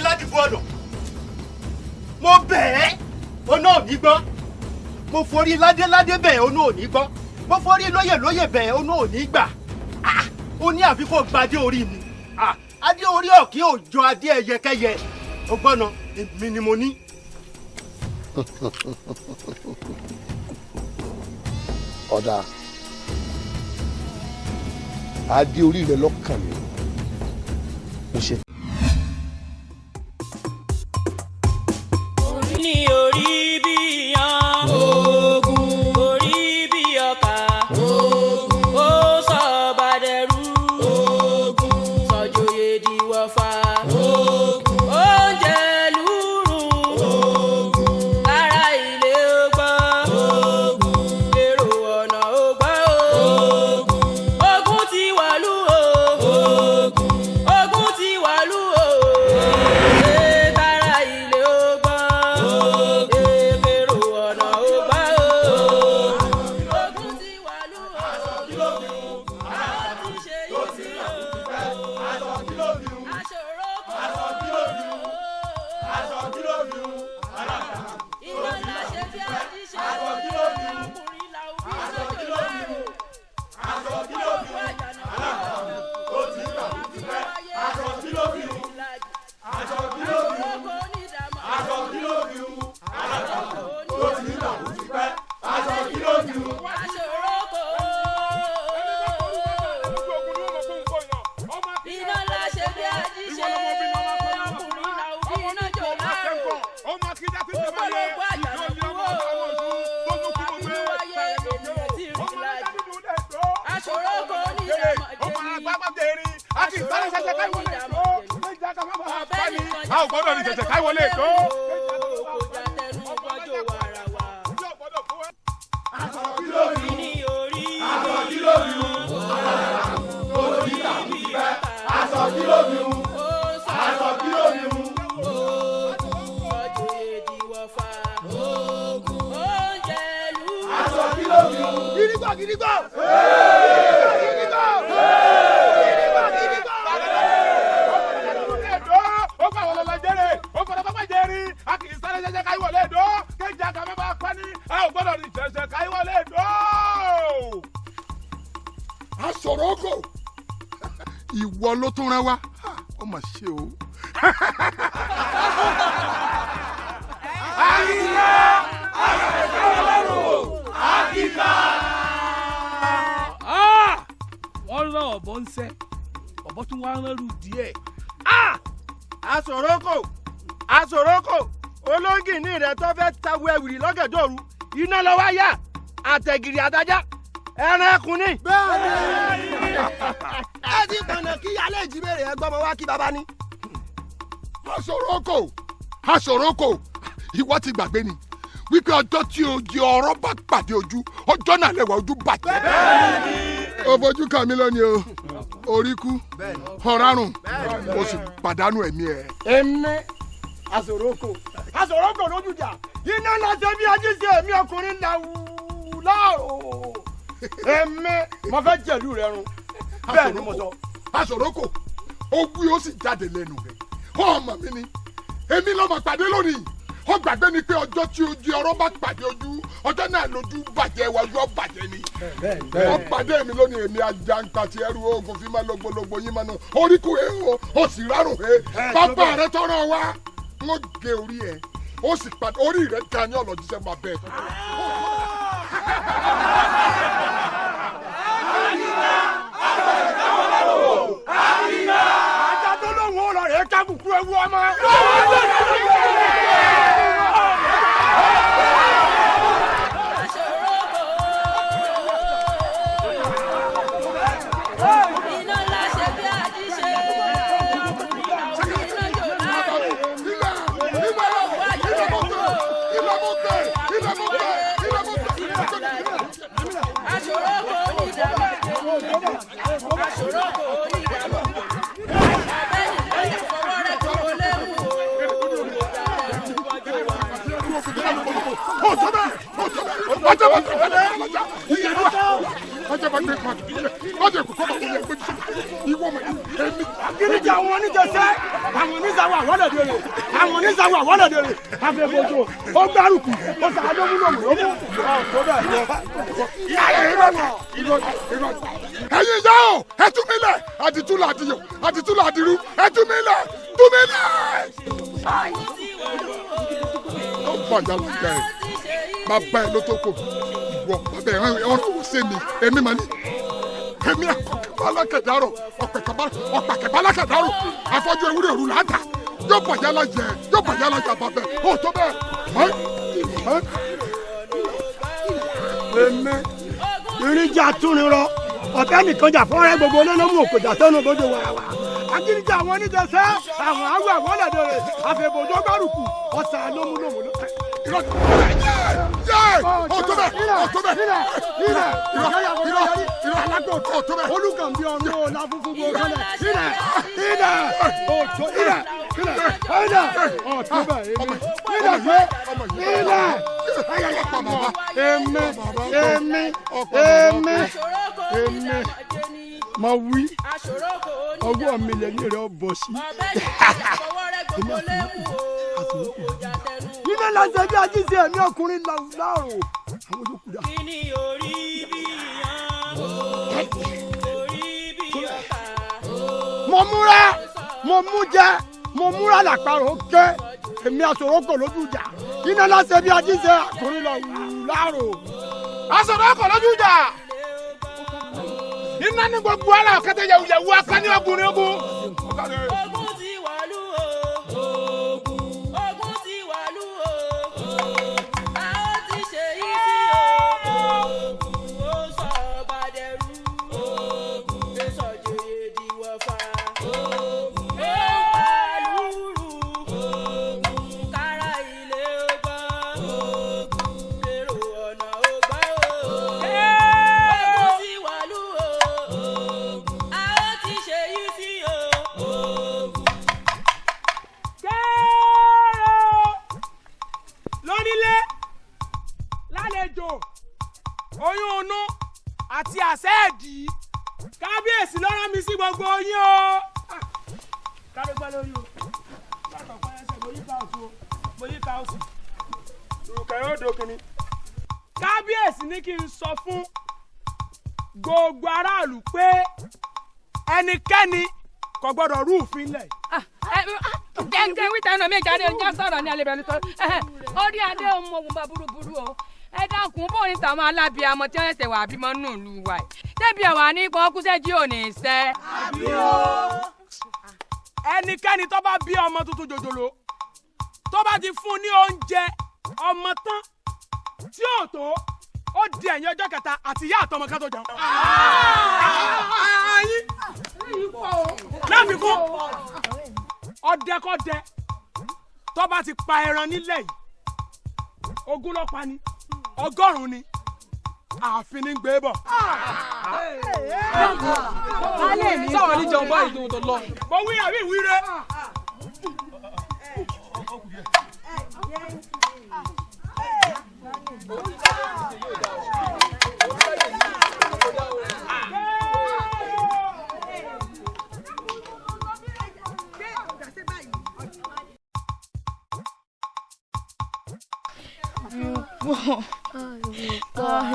láti fún ọ̀nà. Mo bẹ̀ ẹ́, o náà ní gbọ́. Mo forí ládé bẹ̀ ẹ́, o náà ní gbọ́. Mo forí lóyè bẹ̀ ẹ́, o náà ní gbà. O ní àfi kó gbadé orí mi. Adé orí ọ̀kí òjò adé ẹyẹkẹyẹ. O gbọ́nà, èmi ni mo ní. Ọ̀dà adé orí rẹ lọ́kàn mi. Mo ṣe. Orí ni orí bí yan. Ogun. Orí bí ọkà. Ogun. Ó sọ bàdẹ̀rú. Ogun. Sọ̀jòyè di wọ̀fà. Ogun. Oúnjẹ lúrù. Ogun. Lára ilé ogbọ́. Ogun. Èrò ọ̀nà ogbọ́. Ogun. Ogun ti wọ̀lú o. Ogun. Ogun ti wọ̀lú o. Lára ilé ogbọ́. Èrò ọ̀nà ogbọ́. Ogun ti wọ̀lú o. Àwọn ti ṣe yìí sí o. Iná ńlá ṣe bí àjí ṣe ọkùnrin la òbí lójú lárò. Ọkọ̀ àjànà ó ti gbà wípé Aṣọ̀rọ̀kọ̀ onídàmọ̀. Iná ńlá ṣe bí àjí ṣe ọkùnrin la òbí lójú lárò. Ọ̀pọ̀lọpọ̀ àjànà kúrò. Àbínúwáyé ènìyàn tí rí lájú. Aṣọ̀rọ̀kọ̀ onídàmọ̀ jẹ́ni. A ò gbọ́dọ̀ ní jẹ̀jẹ̀ káì wọlé ètò. Kọjá tẹnu bọ́jọ́ wàràwà. Orí ni orí. Sọ̀jòyè di wọ̀fà. Oúnjẹ lúrù. Gidigbo. Ó gbà wọlé lọ jẹ́rè, ó gbọ́dọ̀ pápá jẹ́rì, a kì í sáré jẹ́jẹ́ káì wọlé ètò. Kéjì àgbà mẹ́fà pa ní, a ò gbọ́dọ̀ ní jẹ̀jẹ̀ káì wọlé ètò. Aṣọ̀rọ̀kọ̀ ìwọ ló tún rán wa. Ó mà ṣe o. Wọ́n rán ọ̀bọ ń sẹ́, ọ̀bọ tún wá rán rú díẹ̀. Aṣọ̀rọ̀kọ̀ olóńgìní rẹ̀ tó fẹ́ tawu ẹ̀wìrì lọ́gẹ̀dọ̀ òru iná lọ wá yá àtẹ̀gìrì àtajá ẹran ẹkùn ní. Ẹ ti kànnà kí alẹ́ ìjíbèrè ẹ gbọ́mọ wá kí baba ní. Aṣọ̀rọ̀kọ̀ ìwọ ti gbàgbé ni wípé ọjọ́ tí ojú ọ̀rọ̀ bá pàdé ojú ọjọ́ náà lẹ́wà ojú bàjẹ́. Ó fojú kàn mí lónìí o, orí kú ọ̀rárùn o sì pàdánù ẹ̀mí ẹ̀. Èmi Aṣọ̀rọ̀kọ̀ lójújà iná ńlá ṣe bí ají ṣe èmi ọkùnrin láàrò. Èmi mo fẹ́ jẹ̀lú rẹ run. Bẹ́ẹ̀ ni mo sọ. Aṣọ̀rọ̀kọ̀ ó wí ó sì jáde lẹ́nu rẹ̀. Ọmọ mi ni èmi lọ́mọ pàdé lónìí. Ó gbàgbé ni pé ọjọ́ tí ojú ọ̀rọ̀ bá pàdé ojú ọjọ́ náà lójú bàjẹ́ wájú ọ̀bàjẹ́ ni. Ó pàdé mi lónìí èmi ajá ń pàtí ẹrú oògùn fi máa logbologbo yín máa nù orí kù ẹ̀ ó sì rárùn ẹ̀ bàbá rẹ̀ tọrọ wá ń gé orí ẹ̀ ó sì pàdé orí rẹ̀ ga ní ọ̀lọ́jíṣẹ́ máa bẹ́ẹ̀ tó. Ajá tó lóun ó lọ rẹ̀ ká kúkú ewu ọmọ. Iná ńlá ṣe bí àjí ṣe ọkùnrin la òbí lójú lárò. Ọ̀pọ̀lọpọ̀ àjànà kúrò. Aṣọ̀rọ̀kọ̀ onídàmọ̀. Aṣọ̀rọ̀kọ̀ onídàmọ̀. Abẹ́ni lóye fọwọ́ rẹ̀ tó wọlé mú o. Kìnìjà àwọn oníjẹsẹ́ àwọn oníjà onísàwọ̀ àwọ̀lẹ̀dẹ̀rẹ̀ àwọn onísàwọ̀ àwọ̀lẹ̀dẹ̀rẹ̀ àfẹ́fọ́jọ́ ó gbárùkù ó sàádọ́múlòmù ló mú tó bẹ́ẹ̀ lọ. ẹ̀yin ìyá o ẹ tú mi lẹ̀ àdìtúlà àdìyọ àdìtúlà àdìrú ẹ tú mi lẹ̀ tú mi lẹ̀. ó bọ̀ yàrá ìyá ẹ̀ bàbá ẹ̀ ló tó kò ìwọ bàbá ẹ̀ ọ̀rọ̀ wò sí mi èmi mà ní èmi àkọ́kẹ́bálàkẹ̀dárò ọ̀pẹ̀kẹ̀bálàkẹ̀dárò afọ́jú ewúrẹ́ òru làátà yóò bọ̀ yàrá jẹ yóò bọ̀ yàrá jà bàbá ẹ̀ ó tó bẹ́ẹ̀. èmi ìrìnjà túnirọ ọ̀tẹ́ nìkan jà fọ́nrẹ́ gbogbo olóńgbò òkòjà tọ́nu bójú wàràwà akíníjà àwọn onídẹ̀ẹ́sẹ́ àwọn àwọ̀ àwọ̀lẹ̀dẹ̀rẹ̀ àfẹ́bòjọ́ gbárùkù ọ̀sà lómúlòmù ló tẹ̀. olùkànbí ọ̀nà ọ̀la fúnfún gbogbo kọ́lẹ̀ ilẹ̀ ọ̀tọ̀ ilẹ̀ ọ̀tọ̀ bẹ̀ èmi ma wí ọwọ́ mi lẹ́yìn rẹ̀ bọ̀ sí. ilé lásẹ̀ bí ajíṣe ẹ̀mí ọkùnrin láàrò àwọn olókùn dà. kí ni orí bí yan orí bí ọ̀tá. mo mú jẹ mo múra làpárò ké èmi àsòrókò lójú ìjà ilé lásẹ̀ bí ajíṣe ọkùnrin láàrò. àsòrókò lójú ìjà iná ní gbogbo ara ọ̀kẹ́tẹ̀ yẹ̀wù akáni ọkùnrin ogun. ogun ti wàlú o ogun ti wàlú o a ó ti ṣe yí sí o ó sọ bàdẹrù èso jòyè diwọ̀fà ó pàlúrù kára ilé ọgbà èrò ọ̀nà ọgbà o. ogun ti wàlú o a ó ti ṣe yí sí o. lónílé lálejò oyún inú àti àṣẹ ẹ̀dì kábíyèsí ló rán mi sí gbogbo yín o. kábíyèsí lórí o látọ̀pọ̀ ẹsẹ̀ mo yí ká òsì o mo yí ká òsì òkè yóò dókínní. kábíyèsí ní kí n sọ fún gbogbo aráàlú pé ẹnikẹ́ni kò gbọ́dọ̀ rú òfin lẹ̀. jẹ́ǹkẹ́ wíta ẹnu mi jáde ń já sọ̀rọ̀ ní alẹ́ bẹ̀rẹ̀ tó orí adé ọmọ ogun bá burúburú o ẹ dákun bóun ní tàwọn alábìàmọ tí wọ́n ṣẹ̀ṣẹ̀ wà bímọ nù lù wà débi àwọn àníkàn kúṣẹ́ jí ò ní sẹ́. ẹnikẹ́ni tó bá bí ọmọ tuntun jòjòló tó bá ti fún un ní oúnjẹ ọmọ tán tí ò tó ó di ẹ̀yìn ọjọ́ kẹta àti ìyá àtọmọ ká tó jẹun. láfikún ọdẹkọdẹ tó bá ti pa ẹran nílẹ̀ yìí ogún ló pa ni 100 ni ààfin ní gbé bọ̀. sáwọn ní jẹun báyìí tó lọ. mo wí àbí ìwí rẹ.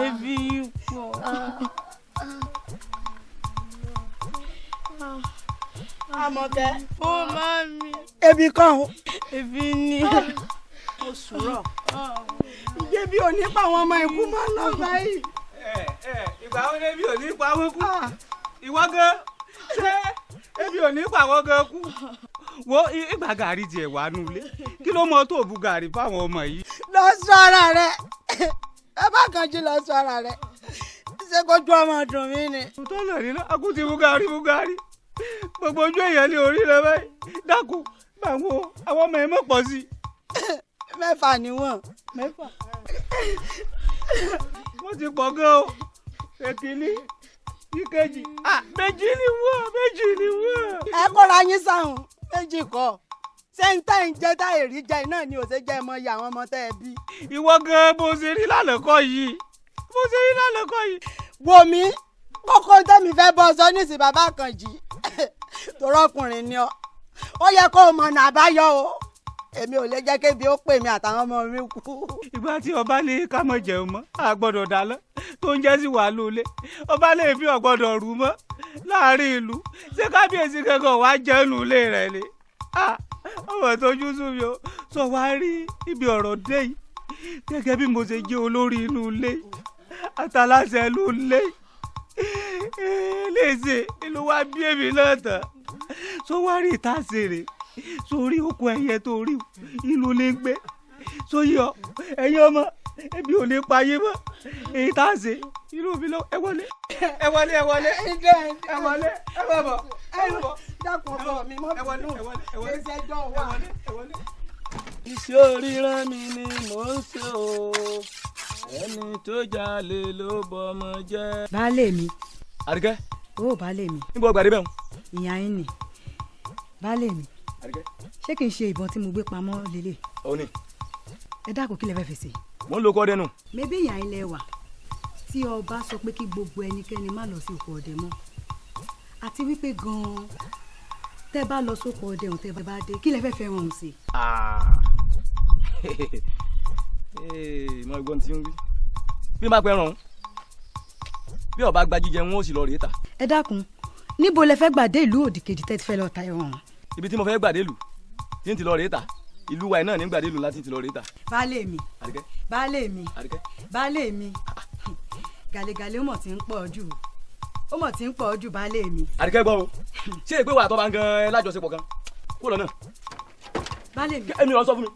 Ebi pọ̀. Àmọ̀kẹ́. Ó máa mi. Ebi kan o. Ebi ni. Oṣù rọ̀. Ìjẹ́ bí òní pa àwọn ọmọ ìkú máa ń lọ báyìí. Ìgbà wo ebi ò ní pa wọ́n kú? Ìwọ gan ṣé ebi ò ní pa wọ́n gan kú? Wo ìgbà gàrí tiẹ̀ wà nulẹ̀. Kí ló mọ tó bu gàrí fáwọn ọmọ yìí? Lọ sọ ara rẹ̀. Ẹ bá kan jí lọ sọ ara rẹ̀. Ṣé kojú ọmọ dùn mí ni? Tó lọ ní náà, akú ti bu gàrí. Gbogbo ojú èèyàn ní orí rẹ báyìí. Dákun, báwo àwọn ọmọ yẹn mọ̀ pọ̀ sí? 6 ni wọ́n. 6. Wọ́n ti pọ̀ gan o. Èkìní, ìkejì, 2 ni wọ́n. Ẹ kóra yín sáhùn 2 kọ́. Ṣé ń tẹ́ ń jẹ́ táyé rí jẹ náà ni ò ṣe jẹ́ mọ iye àwọn ọmọ tẹ́ ẹ bí? Ìwọ gan bó ṣe rí lálẹ́ kọ́ yìí. Wò mí, kókó tẹ́mi fẹ́ bọ́ sọ nísìn bàbá kan jì. Torọ́kùnrin ni ọ. ó yẹ kó o mọ̀nà àbáyọ o èmi ò lè jẹ́ kébi ó pè mí àtàwọn ọmọ mi kú. ìgbà tí ọba ní ká mọ̀ jẹun mọ́ a gbọ́dọ̀ dáná tó ń jẹ́ sí wà lólè ọba lè fi ọ̀gbọ́dọ̀ rú mọ́ láàrin ìlú ṣé kábíyèsí kankan wàá jẹun ilé rẹ̀ ni ọmọ tójú sùn mi o sọ wá rí ibi ọ̀rọ̀ dé yìí gẹ́gẹ́ bí mo ṣe jẹ́ olórí inú ilé àtàlàṣẹ inú ilé léṣe ìlú wa bí èmi náà tán sọ wá rí ìtàsèrè sórí oko ẹyẹ tó rí ìlú ní gbé sóyí ọ ẹ̀yin ọmọ ebi ò ní payé mọ́ èyí tá a ṣe ìlú mi lọ ẹ wọlé ẹ wọlé ẹ wọlé ẹ wọlé ẹ bọ̀ bọ̀ ẹ bọ̀ dákun ọkọ mi mọ́ wọlé ẹ wọlé ẹjọ́ wà. iṣẹ́ oríran mi ni mò ń ṣe o ẹni tó jalè ló bọmọ jẹ́. baálé mi. Àríkẹ́. ó baálé mi. níbo gbàdé bẹ́ẹ̀. ìyá yín ni baálé mi. Àríkẹ́. ṣé kì í ṣe ìbọn tí mo gbé pamọ́ lélẹ̀. ó ní. ẹ dákun kí lẹ fẹ́ fèsì. mo ń lo kọ́ dẹnu. mebí ìyá yín lẹ wà tí ọba sọ pé kí gbogbo ẹnikẹ́ni má lọ sí oko ọdẹ mọ́ àti wípé gan-an tẹ́ bá lọ sóko ọdẹ òun tẹ́ bá dé kí lẹ fẹ́ fẹ́ràn òun sí. mo gbọ́n tí ń wí bí má pẹ́ ràn bí ọba gba jíjẹ wọn ó sì lọ rèé ta. ẹ dákun níbo lẹ fẹ́ gbàdé ìlú òdìkejì tẹ́ ti fẹ́ lọ ta ẹran. ibi tí mo fẹ́ gbàdé lù tí ń ti lọ rèé ta ìlú wa náà ní gbàdé lù láti ti lọ rèé ta. baálé mi Àríkẹ́. baálé mi Àríkẹ́. baálé mi gàlégàlé ó mọ̀ tí ń pọ̀ jù ó mọ̀ tí ń pọ̀ jù baálé mi. Àríkẹ́ gbọ́ o ṣé ìpè wà tó bá ń gan ẹ lájọṣepọ̀ kan kó lọ náà. baálé mi. èmi lọ sọ fún mi.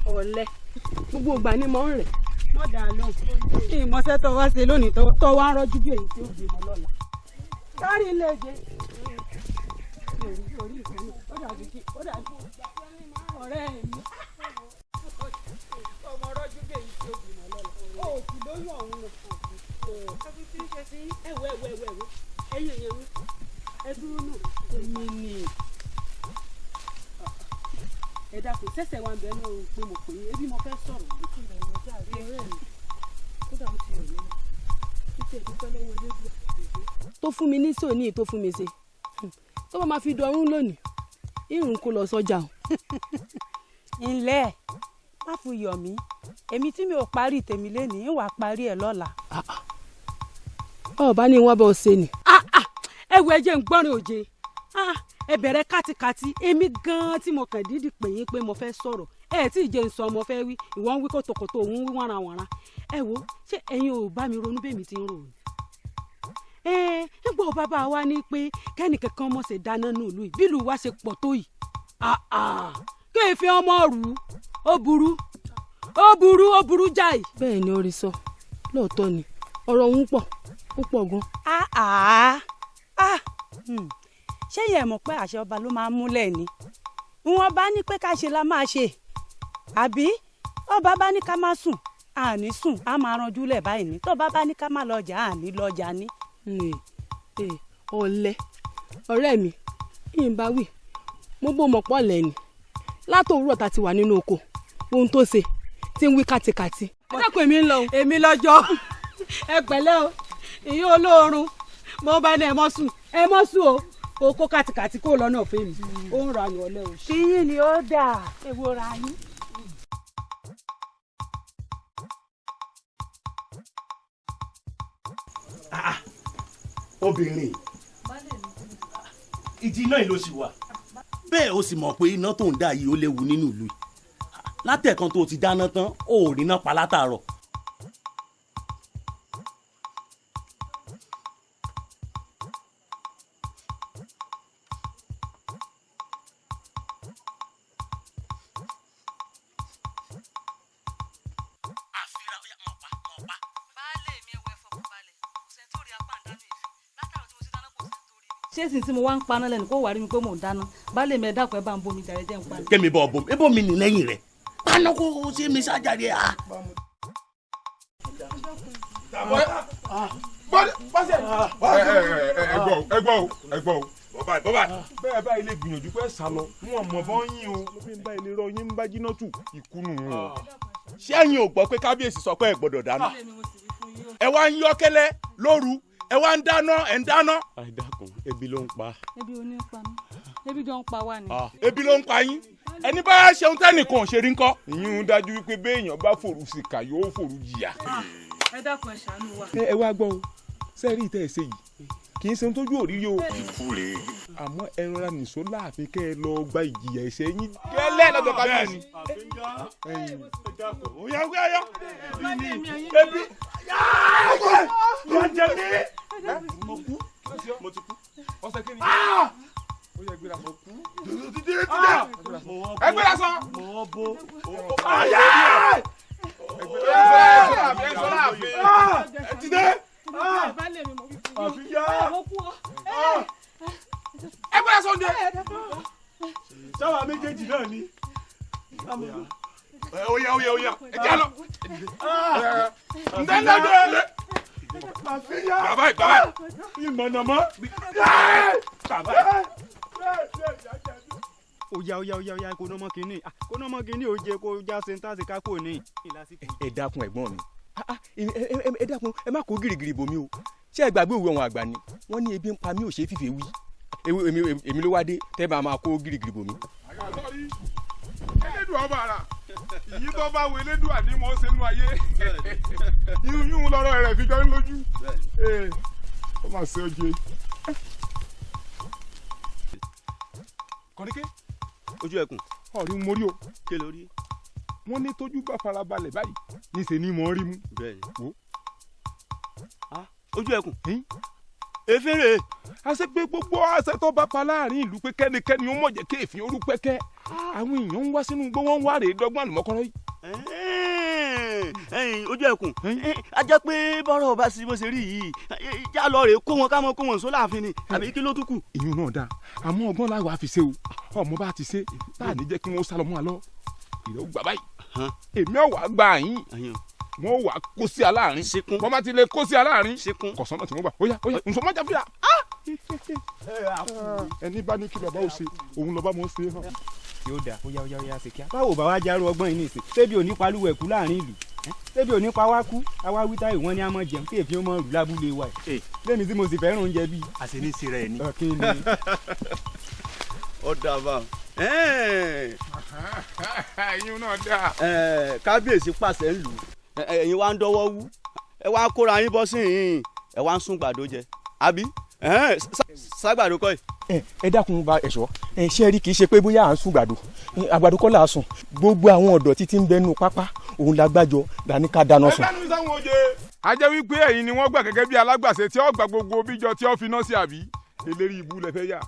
ọ̀lẹ gbogbo ìgbà ni mo ń rìn mọ́ dà lóhùn ìmọ̀sẹ́ tó wá ṣe lónìí tó wá ń rọ́jú bí èyí tí ó bímọ lọ́la kárí ilé ẹ̀jẹ̀ orí ìkànnì ó dàbí kí ó dàbí ọ̀rẹ́ mi ọmọ rọ́jú bí èyí tí ó bímọ lọ́la ó sì lóyún ọ̀hún nù ẹbí tí ń ṣe sí ẹ̀wẹ̀ ẹ̀yìn ẹ̀yẹ̀ wí ẹ dúró nù èmi ni ẹ dákun sẹsẹ wa ń bẹ ní ohun pé mo pè é ebi mo fẹ́ sọ̀rọ̀ nítorí ìrìn ọjà rí ọ̀rẹ́ mi kódà ó ti rẹ mí títí ẹ dúpẹ́ lọ́wọ́ lójú tó fún mi ní sóòní tó fún mi ṣe tó bá máa fi dọrùn lónìí irun kó lọ sọ́jà o. ńlẹ́ má fún yọ̀ mí èmi tí mi ò parí tèmi lénìí ń wà parí ẹ̀ lọ́la. ọba ni wọn bọ ṣe ni. ẹ wo ẹjẹ ń gbọ́rin òye ẹ bẹ̀rẹ̀ kátikàti èmi gan-an tí mo kàn dídì pè yín pé mo fẹ́ sọ̀rọ̀ ẹ tí ì jẹ́ nsọ mo fẹ́ wí ìwọ́n wí kòtòkòtò òun wí wọ́nranwọ̀nran ẹ wo ṣé ẹ̀yin ò bá mi ronú bẹ́ẹ̀ mi ti ń rò ní. nígbà wo bàbá wa ní pé kẹ́nìkankan mọ̀ ṣe dáná ní ìlú yìí bí ìlú wa ṣe pọ̀ tó yìí kéèfé ọmọ rù ó burú jáì. bẹ́ẹ̀ ni orí sọ lóòótọ́ ni ọ̀rọ̀ òun pọ̀ ó pọ̀ gan. ṣé yẹ mọ̀ pé àṣẹ ọba ló máa ń múlẹ̀ ni wọn bá ní pé ká ṣe la máa ṣe àbí ọba bá ní ká má sùn àní sùn á máa ranjú lẹ̀ báyìí ní tọ́ba bá ní ká má lọ́jà àní lọ́jà ní. ọ̀lẹ ọ̀rẹ́ mi yìí bá wí mo bó mọ̀ pọ̀ lẹ́ni látòwúrọ̀ tá ti wà nínú oko ohun tó ṣe tí ń wí kátikàti. ẹ dákun èmi ń lọ. èmi lọ́jọ́ ẹ pẹ̀lẹ́ o ìyá olóorun mo bá ní ẹ mọ́ sùn o oko kàtìkàtì kó lọ́nà fún mi ó ń ra àyàn ọ̀lẹ́ o. tíyín ni ó dà èwo ra yín. obìnrin ìdí iná yìí ló sì wà bẹ́ẹ̀ o sì mọ̀ pé iná tó ń dá yìí ó léwu nínú ìlú yìí látẹ̀kan tó ti dáná tán ó rí iná pa látàárọ̀. ṣé sì tí mo wá ń paná lẹ́nu kó wà rí mi pé mò ń dáná baálé mi ẹ dákun ẹ bá ń bomi jàre jẹ́ ń paná. kẹ́mi bọ̀ bọ̀ ebo mi nì lẹ́yìn rẹ̀ paná kó o ṣe mi ṣáàjáde à. bọ́bá bẹ́ẹ̀ báyìí lè gbìyànjú pé sá lọ wọn mọ̀ bọ́ yín o ló fi ń bá ilé rọ yín ń bá jiná tù ìkùnù wọn. ṣé ẹ̀yin ò gbọ́ pé kábíyèsí sọ pé ẹ gbọ́dọ̀ dáná ẹ wá ń yọ́kẹ́lẹ́ lóru ẹ wá ń dáná ẹ ń dáná. àìdákun ebi ló ń pa. ebi ò ní pa mí ebi jọ ń pa wá ni. ebi ló ń pa yín ẹni bá ṣeun tẹ́nìkan ò ṣe rí ńkọ́. ìyún dájú wípé béèyàn bá fòrú sí ká yóò fòrú jìyà. ẹ dákun ẹ ṣàánú wa. ẹ wá gbọ́ o sẹ́ẹ̀rì tẹ́ ẹ ṣe yìí kì í ṣe ohun tójú òrírí o. ìfúre. àmọ́ ẹ rọra nìṣó láàfin kẹ́ ẹ lọ gba ìjìyà ẹ̀ṣẹ̀ yín gẹ́lẹ́ lọ́dọ̀ kábíyèsí. òyà wí ayọ́. ebi. wọ́n jẹ mí. mo kú mo ti kú ọ̀sẹ̀ kí ni. ó yẹ gbéra sọ kú. ẹ gbéra sọ. mo bo. ẹ sọ láàfin. ẹ ti dé. ẹ gbéra sọ oúnjẹ. sáwà méjèèjì náà ni. oya ẹ jẹ́ lọ. ǹdẹ́ lọ́dọ̀. bàbá ìmọ̀nàmọ́. oya kó nọmọ kínní ó jẹ kó já sèǹtàsì kápò ní. ẹ dákun ẹ̀gbọ́n mi ẹ dákun ẹ má kó gìrìgìrì bò mí o ṣé ẹ gbàgbé òwe àwọn àgbà ni wọ́n ní ebi ń pa mí ò ṣe é fìfè wí èmi ló wá dé tẹ́ bá máa kó gìrìgìrì bò mí. elédùn ọba ara ìyí tó bá wo elédùn àní mọ́ sínú ayé yún lọ́rọ̀ rẹ̀ fi jọ ń lójú ó mà ṣe oje. kọ́níkẹ́ ojú ẹkùn. ọ̀rí mo rí o. ké lórí. wọ́n ní tójú bá farabalẹ̀ báyìí níṣẹ́ ni mò ń rí mú. bẹ́ẹ̀ni. wo. ojú ẹkùn. efere. àṣẹ pé gbogbo àṣẹ tó bá pa láàrin ìlú pé kẹ́nikẹ́ni ó mọ̀ jẹ́ kí èéfín orú pẹ́kẹ́ àwọn èèyàn ń wá sínú igbó wọn ń wá rèé dọ́gbọ́n àlùmọ́kọ́rọ́ yìí. ojú ẹkùn a jẹ́ pé bọ́rọ̀ bá sí bó ṣe rí yìí já lọ rèé kó wọn ká mọ kó wọn sólà àfin ni àbí kí ló tún kù. ìyún náà dáa àmọ́ ọgbọ́n láwa fi ṣe o ọmọ bá ti ṣe tá à ní jẹ́ kí wọ́n sálọ mọ́ àlọ́ ìrẹ́ ó gbà báyìí èmi ò wá gbà yín wọ́n wà kó sí aláàárín wọ́n bá ti lè kó sí aláàárín kọ̀sánná tí wọ́n gbà óyá nsọ mọ́jà fìyà ẹni bá ní kí bàbá ò ṣe òun lọ́ba mọ́ ṣe hàn. yóò dà óyá ṣe kíá. báwo bá wá járó ọgbọ́n yìí nìsín ṣébi ò ní palúwẹ̀ kú láàrin ìlú ṣébi ò ní pa wá kú àwa wí táyì wọ́n ní àmọ́ jẹun kí èéfín ó mọ̀ rù lábúlé wa ẹ̀ lẹ́mi tí mo sì fẹ́ràn oúnjẹ bíi. àṣẹ ní ìṣe rẹ̀ ni. ó dábàá ẹ̀yin náà dáa. kábíyèsí pàṣẹ ń lù ẹ̀yin wá ń dọ́wọ́ wú ẹ wá kóra yín bọ́ sí yín ẹ wá ń sún gbàdo jẹ àbí ságbàdo kọ́ ẹ̀. ẹ dákun bá ẹ̀ṣọ́ ṣe rí kì í ṣe pé bóyá à ń sún gbàdo àgbàdo kọ́ là á sùn gbogbo àwọn ọ̀dọ́ títí ń bẹnu pápá òun la gbàjọ dání ká dáná sùn. ẹ bá ní sáwọn oje. a jẹ́ wípé ẹ̀yin ni wọ́n gbà gẹ́gẹ́ bí alágbàṣe tí ó gba gbogbo bíjọ tí ó fi náà sí àbí eléri ibú lẹ fẹ́ yà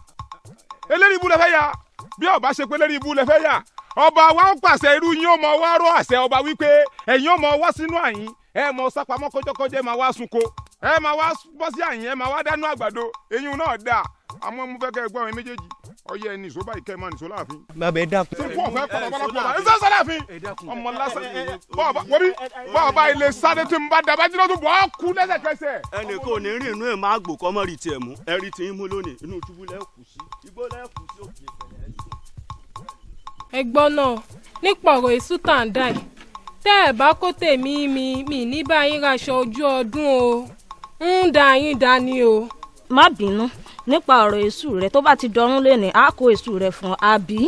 eléri ibú lẹ fẹ́ yà bí ọba ṣe pé eléri ibú lẹ fẹ́ yà ọba wa ń pàṣẹ irú yín ó mọ wá rọ àṣẹ ọba wípé ẹ̀yin ó mọ wá sínú àyín ẹ mọ sápamọ́ kọjọkọjọ ẹ máa wá sunko ẹ máa wá bọ́ sí àyín ẹ máa wá dáná àgbàdo eyín náà dà àmọ́ mo fẹ́ kẹ́ ẹ gbọ́ àwọn méjèèjì ọyẹ ẹni ìṣó báyìí kẹ́ ẹ máa nìṣó láàfin. bàbá ẹ dákun. ṣé fún ọ̀fẹ́ kọ̀ọ̀bọ̀lọpọ̀ ẹ sọ láàfin ọmọ lásán bọ́ọ̀bá ilé sáré tí n bá dàbá jí lọ́dún bọ́ á kú lẹ́sẹ̀kẹsẹ̀. ẹnì kò ní rìn inú ẹ̀ máa gbò kọ́ mọ́ rí tiẹ̀ mú ẹ rí tí ń mú lónìí inú túbú lẹ́kù sí igbó lẹ́kù sí òkè ìpẹ̀lẹ́. ẹ̀gbọ́n náà nípa ọ̀rọ̀ èṣù tàǹdà yìí tẹ́ ẹ̀ bá kó tèmi mi ní báyìí raṣọ ojú ọdún o ń da yín dání o. má bínú nípa ọ̀rọ̀ èṣù rẹ tó bá ti dọ̀rùn lẹ́nìí á kó èṣù rẹ fún àbí.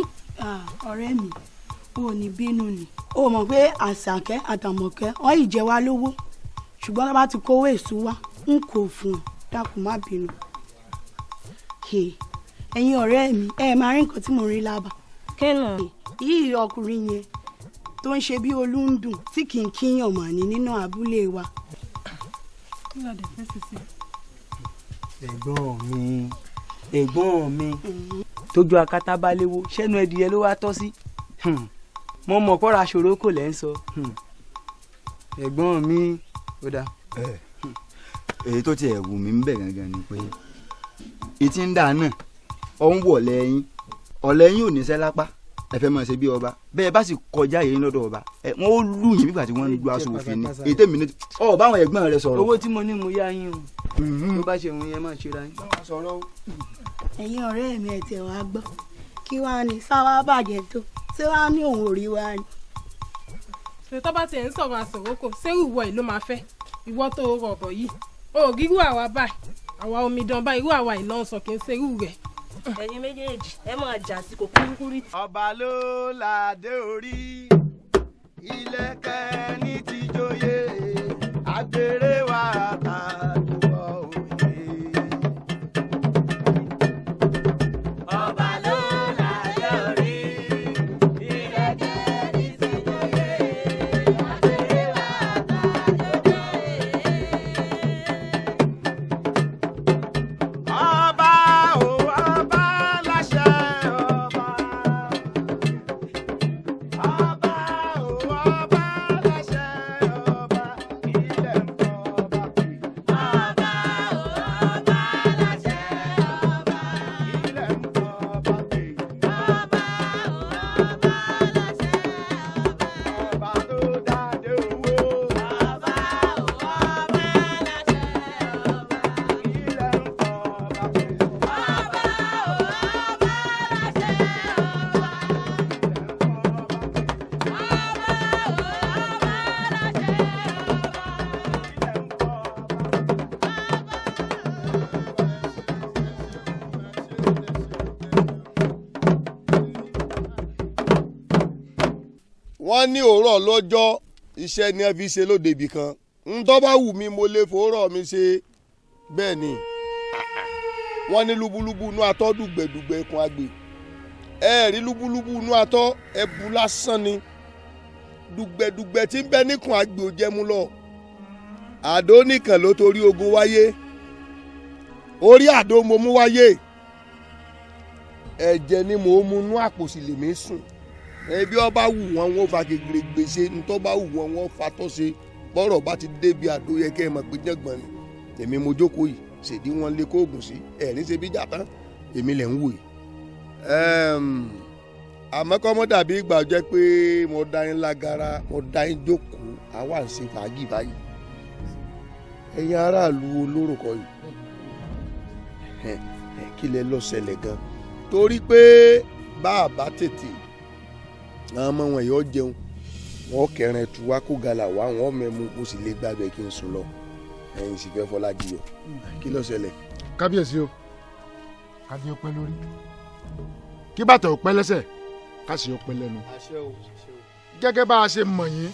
ọ̀rẹ́ mi ò ní bínú ni ó mọ̀ pé àṣàkẹ́ àtàmọ̀kẹ́ wọ́n yìí jẹ wá lówó ṣùgbọ́n tó bá ti kówó èṣù wá ń kó fún un dákun má bínú. ẹ̀yin ọ̀rẹ́ mi ẹ máa rí nǹkan tí mo rí lába. kínú. yìí ọkùnrin yẹn tó ń ṣe bí olúndùn tí kì í kíyàn mọ̀ ní nínú abúlé wa. ẹ̀gbọ́n mi tójú akátá bá léwó ṣẹ́nu ẹdìyẹ ló wá tọ́ sí mo mọ̀ kọ́ra ṣòro kò lẹ́ ń sọ ẹ̀gbọ́n mi ó dáa. èyí tó tiẹ̀ wù mí ń bẹ̀ gangan ni pé ìtì ń dà náà ọ̀ ń wọ̀ lẹ́yìn ọ̀lẹ́yìn ò níṣẹ́ lápá ẹ fẹ́ máa ṣe bí ọba bẹ́ẹ̀ bá sì kọjá yìí lọ́dọ̀ ọba wọ́n ó lù yín nígbà tí wọ́n ń lu aṣọ òfin ni èyí tèmi ní ọ báwọn ẹ̀gbọ́n rẹ sọ̀rọ̀. owó tí mo ní mo yá yín o tó bá ṣe òun yẹn máa ṣe ra yín. ẹ̀yin ọ̀rẹ́ mi ẹ̀ tẹ̀ wá gbọ́ kí wàá ní sáwá bàjẹ́ tó ṣé wàá ní òun ò rí wa ni. tó bá tiẹ̀ ń sọ̀rọ̀ àsọ̀rọ̀kọ̀ sẹ́rù ìwọ yìí ló máa fẹ́ ìwọ tó rọ̀bọ̀ yìí o ò gírú àwa báyìí àwa omidan báyìí irú àwa ìlànà sọ kì í ṣerú rẹ̀. ẹ̀yin méjèèjì ẹ máa jà sí kò kúrúkúrú. ọba ló ládé orí ìlẹ̀kẹ̀ ní tìjòyè àgbèrè wa àtàdúgbò òye. ọba ló ládé orí ìlẹ̀kẹ̀ ní tìjòyè àgbèrè wa àtàdúgbò wọ́n ní òórọ̀ lọ́jọ́ iṣẹ́ ni ẹ fi ṣe lóde ibì kan ń tó bá wù mí mo lè fòórọ̀ mi ṣe bẹ́ẹ̀ ni wọ́n ní lúbúlúbú inú atọ́ dùgbẹ̀dùgbẹ̀ ikùn àgbè ẹ rí lúbúlúbú inú atọ́ ẹbu lásán ni dùgbẹ̀dùgbẹ̀ tí ń bẹ níkùn àgbè ò jẹ́ mú lọ àdó nìkan ló torí ogun wáyé orí àdó mo mú wáyé ẹ̀jẹ̀ ni mò ń mu inú àpò sì lèmi sùn ẹbí ọba wù wọn fa gègèrè gbèsè ntọ́ bá wù wọn fa tọ́ ṣe bọ́rọ̀ bá ti débi àdó yẹ kẹ́ ẹ mọ̀ pé jẹ́gbọ́n ni èmi mo jókòó yìí ṣèdí wọn lé kóògùn sí ẹ̀rín ṣe bí jàtán èmi lẹ̀ ń wò yìí. àmọ́ kọ́ mọ́ dàbí ìgbà jẹ́ pé mo dá yín lágara mo dá yín jókòó àwa ń ṣe fàájì báyìí ẹ̀yin aráàlú olórúkọ yìí kí lẹ lọ ṣẹlẹ̀ gan torí pé bá a bá tètè àwọn ọmọ wọn yóò jẹun wọn kẹrin ẹtù wá kó gala wá wọn mẹmu kó sì lè gbàgbé kí n sùn lọ ẹ̀yin sì fẹ́ fọlá jiyọ kí ló ṣẹlẹ̀. kábíyèsí o adé ọpẹ́ lórí kí bàtà ọpẹ́ lẹ́sẹ̀ ká sì ọpẹ́ lẹ́nu gẹ́gẹ́ bá a ṣe mọ̀ yín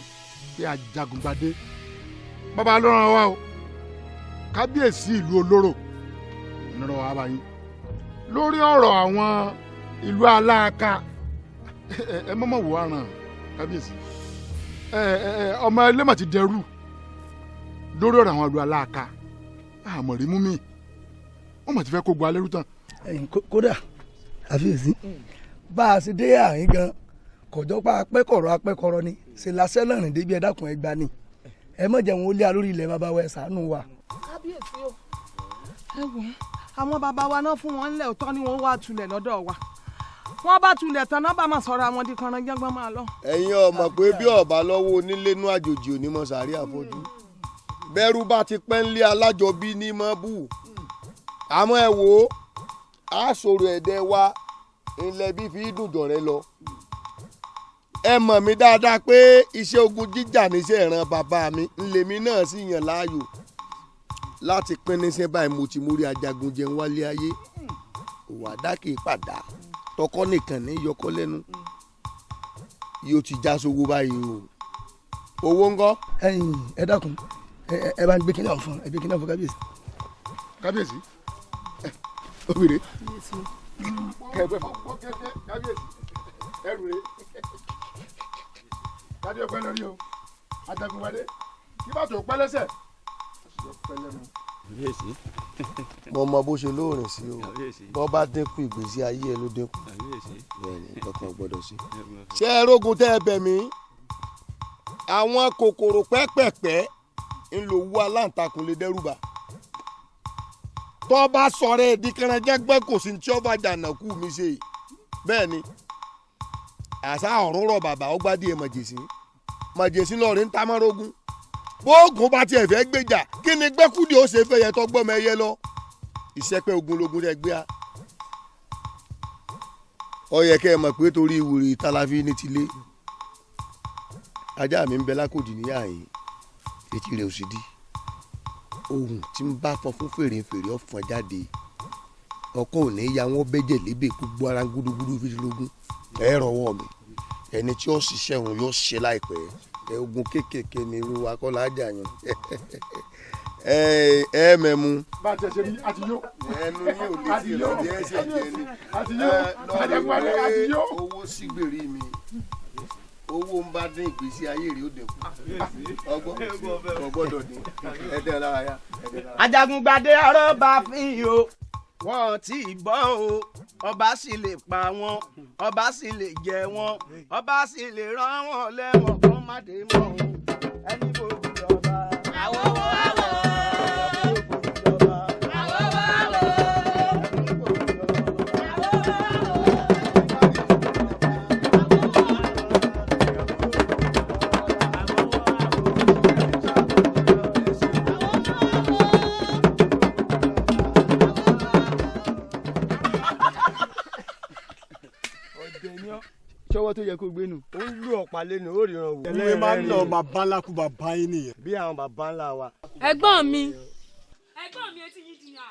pé Ajagungbadé bàbá ló ràn wá o kábíyèsí ìlú olóró nírọ̀ wá bá yín lórí ọ̀rọ̀ àwọn ìlú aláàká ẹ mọ́mọ́ wò á ràn kábíyèsí ọmọ ẹlẹ́mọ̀ ti dẹrú lórí ọ̀rọ̀ àwọn ìlú aláàká àmọ̀ rí mú mi wọ́n mọ̀ ti fẹ́ kó gba alẹ́rú tán. kódà àfiyèsí bá a ṣe dé àárín gan kọjọ́ pa apẹ́kọ̀rọ̀ ni ṣe lásẹ̀ náà rìn débi ẹ̀dákun ẹgbà ni ẹ mọ̀ jẹun ó lé alórí ilẹ̀ bàbá wa ẹ̀ ṣàánú wa. kábíyèsí o ẹ wò àwọn bàbá wa náà fún wọn ńlẹ̀ ọ̀tọ̀ ni wọ́n wá tulẹ̀ lọ́dọ̀ wa wọ́n bá tulẹ̀ tán náà bá máa sọ̀rọ̀ àwọn di kanran jẹ́gbọ́n máa lọ. ẹ̀yin ọmọ pé bí ọba lọ́wọ́ onílé nú àjòjì ò ní mọ sàárì àfọ́jú bẹ́rù bá ti pẹ́ ńlé alájọbí ní mọ́ bù àmọ́ ẹ wò ó á sọ̀rọ̀ ẹ̀dẹ̀ wa ilẹ̀ bí fi dùn jọ̀rẹ́ lọ. ẹ mọ̀ mí dáadáa pé iṣẹ́ ogun jíjà níṣẹ́ ìran bàbá mi ńlẹ̀mí náà sì yàn láàyò láti pín níṣẹ́ báyìí mo ti mórí ajagun jẹun wálé ayé òwò àdákè padà tọkọ nìkan ní yọkọ lẹ́nu yóò ti já sówó báyìí o owó ńkọ́. ẹ̀yin ẹ dákun ẹ bá ń gbé kíní ọ̀hún fún ẹ gbé kíní ọ̀hún fún kábíyèsí. kábíyèsí obìnrin kẹgbẹ́ kábíyèsí ẹrù rẹ kádé ọpẹ́ lórí o Ajagungbadé kí bàtò ọpẹ́ lẹ́sẹ̀ mo mọ bó ṣe lóòrìn sí o bọ́ bá dínkù ìgbésí ayé ẹ ló dínkù bẹ́ẹ̀ni kankan gbọ́dọ̀ sí. ṣé ẹ rógun tẹ́ ẹ bẹ̀ mí àwọn kòkòrò pẹ́pẹ̀pẹ́ ń lò wú aláǹtakùn lè dẹ́rùbà tó bá sọ̀rọ̀ ẹ̀ di kẹrànjẹ́gbẹ́ kò sí ní tí ó bá jàǹdàkú mi ṣe bẹ́ẹ̀ ni àṣà ọ̀run rọ̀ bàbá ọgbádìí ẹ̀ mọ̀jèsí lọ́ọ̀rẹ́ ń ta mọ́rógún bóògùn bá tiẹ̀ fẹ́ gbèjà kí ni gbẹ́kúdì ó ṣe fẹ́ yẹ tó gbọ́mọ ẹyẹ lọ ìṣẹ́pẹ́ ogunlogun rẹ̀ gbé a. ó yẹ kẹ́ ẹ mọ̀ pé torí ìwúrí ìtàláfi ní tilé ajá mi ń bẹ lákòdì níyà yìí etí rẹ̀ ò sì di ohun tí ń bá fọn fún fèrè ọ̀fọ̀n jáde ọkọ ò ní ya wọn bẹ́jẹ̀ lébè gbogbo ara gúdúgúdú fìdílógún ẹ rọwọ́ mi ẹni tí ó ṣiṣẹ́ òun yóò ṣe láìpẹ́ ogun kéékèèké ni irú akọ́lá ajá yan ẹ mẹ́mu. bá a tẹ̀ ṣe ní àtijọ́. ẹnu yín ò lè ti rọ̀ bí ẹ ṣe jẹ ni. àtijọ́ àjẹmọ́lẹ̀ àtijọ́. owó sígbèrè mi owó ń bá dín ìgbésí ayé rẹ̀ ó dínkù ọgbọ́n kò gbọ́dọ̀ dín ẹ̀dẹ̀ lára yá. Ajagungbadé arọ́bà fi o wọ́n ti bọ́ o ọba sì lè pa wọ́n ọba sì lè jẹ wọ́n ọba sì lè rán wọn lẹ́wọ̀n kó má dé mọ́ o ẹni bójú lọ́ba. àwọ̀wọ̀ àwọ̀. ṣọwọ́ tó yẹ kó gbé nù. ó ń lù ọ̀pá lẹ́nu ó ríran wò. ẹlẹ́yìn máa ń lọ bàbá ńlá kú bàbá yín nìyẹn. bí àwọn bàbá ńlá wa. ẹ̀gbọ́n mi etí yìí di yà.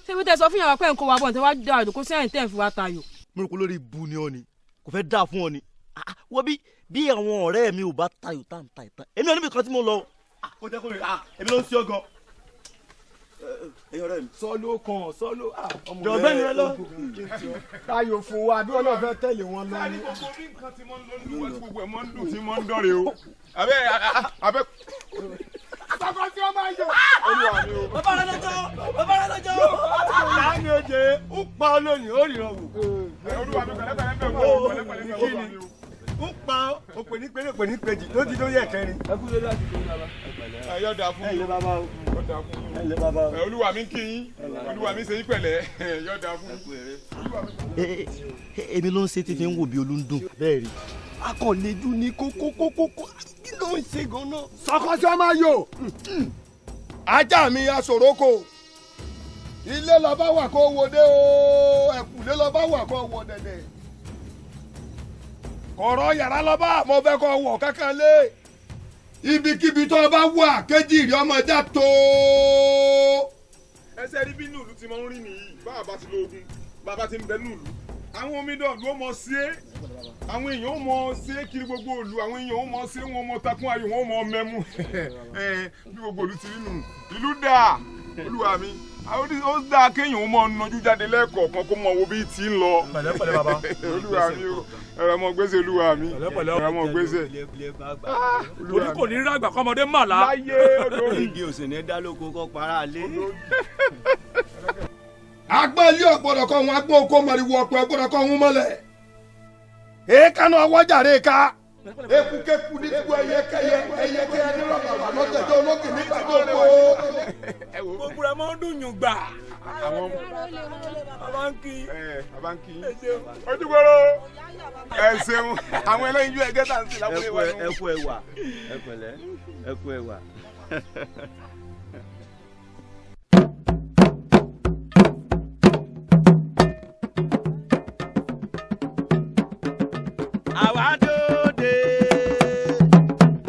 ṣé bí tẹ sọ fún yàrá pé nǹkan wa bọ̀ ní tẹ wá dá àdókò sẹ́yìn tẹ̀ ń fi wá tayò. mo rò pé lórí ibu ni ọ ni kò fẹ́ dáa fún ọ ni wọ́n bí àwọn ọ̀rẹ́ mi ò bá tayò tán èmi ò níbi kan tí mo lọ. kò jẹ́ kó rè èmi ló ń ṣe ọgàn. ẹ̀yin ọ̀rẹ́ mi. sọ́ló kan sọ́ló dọ̀bẹ́ ni ẹ lọ. táyò fún wa bí wọn náà fẹ́ tẹ̀lé wọn lọ ní. gbogbo bí nǹkan tí mo ń lọ níwọ̀n tí gbogbo ẹ̀ mọ́ ń dùn tí mo ń dọ̀rẹ̀ o. abẹ́. àtàkọ́ tí wọ́n máa yọ. olúwa mi o. bàbá rẹ lọ́jọ́. láàmì oje ó pa ọ lónìí ó ríran wò. olúwa mi pẹ̀lẹ́pẹ̀lẹ́ bẹ̀ wò pẹ̀lẹ́pẹ̀lẹ́ bẹ̀ wò mi o. ó pa òpè ní péré òpè ní péjì ló ti lórí ẹ̀kẹrin. ẹ kú lórí àti lórí bàbá. ẹ yọ da fún mi. ẹ bàbá o. yọ da fún mi. ẹ bàbá o. olúwa mi kí yín olúwa mi ṣe yín pẹ̀lẹ́ yọ da fún mi. èmi ló ń ṣe tí fi ń wò bí olúndùn. bẹ́ẹ̀ rí akọ̀lẹ́dù ní kókókókó kí ló ń ṣe gan-an. sọkọ tí wọ́n máa yọ. ajá mi aṣòrókò ilé lọ́ba wà kó wo dé o ẹ̀kúlé lọ́ba wà kó wọ dẹ̀dẹ̀ kọ̀rọ̀ yàrá lọ́ba mo fẹ́ kó wọ̀ kankan lé ibikíbi tó bá wà kéjì rí ọmọdé tó. ẹsẹ̀ rí bí nùlù ti máa ń rí nìyí bàbá ti lóògùn bàbá ti ń bẹ nùlù àwọn omidan ló mọ sí é àwọn èèyàn ó mọ sí é kiri gbogbo òlu àwọn èèyàn ó mọ sí é wọn mọ takun ayò wọn mọ mẹmú bí gbogbo òlu ti rí nù ìlú dáa olúwa mi ó dáa kéèyàn ó mọ nájú jáde lẹ́ẹ̀kọ̀ọ̀kan kó mọ wo bí ti ń lọ. pẹ̀lẹ́pẹ̀lẹ́ bàbá. olúwa mi o ẹ̀rọ ọmọ gbèsè olúwa mi ẹ̀rọ ọmọ gbèsè. torí kò ní ràgbà kọ́mọdé mà lá. láyé olórí. igi òsì ní dálóko kọ́ para lé. agbọ́n ilé ọ̀gbọ́dọ̀ kọ́ wọn agbọ́n oko mọ̀rìwò ọ̀pọ̀ ọ̀gbọ́dọ̀ kọ́ wọn mọ́lẹ̀ èékánná ọwọ́jàre ká ekukeku ní gbogbo ẹyẹkẹyẹ ẹyẹkẹyẹ ní rọ̀bàbà lọ́jọ́jọ́ olókè ní gbàgbọ́. gbogbo ẹ máa ń dùn yùn gbà. àwọn abanki. abanki. ojúgbọ́rọ̀ ẹ ṣeun àwọn ẹlẹ́yin ju ẹgẹ́ tà ń sìn lábúlé wa. ẹ kú ẹwà ẹ pẹ̀lẹ́ ẹ kú ẹwà. àwa dòde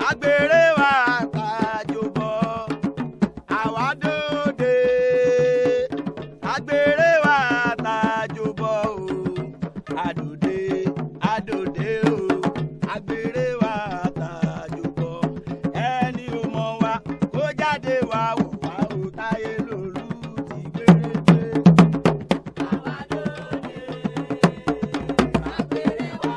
agbèrè wa tàjò bọ̀ àwa dòde agbèrè wa tàjò bọ̀ o àdòde àdòde o agbèrè wa tàjò bọ̀ ẹni ò mọ̀ wa kó jáde wá wò wá o táyé lòlú ti gbére dé. àwa dòde agbèrè wa.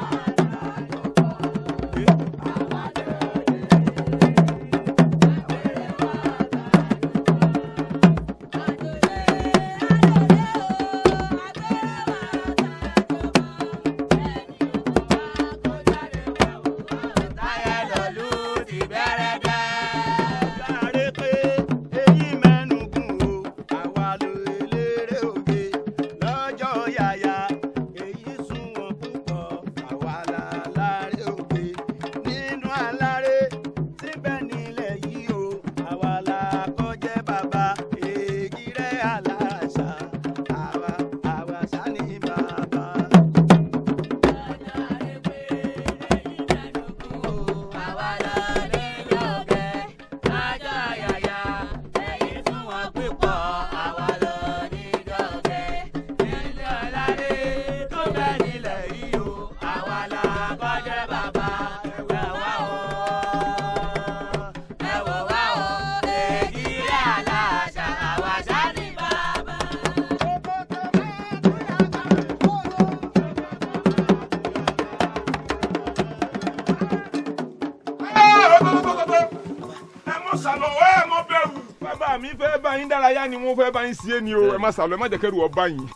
bàbá mi fẹ́ bá yín dárayá ni wọ́n fẹ́ bá yín sí ni o ẹ má sàlọ ẹ má jẹ́ kẹ́rù ọba yín.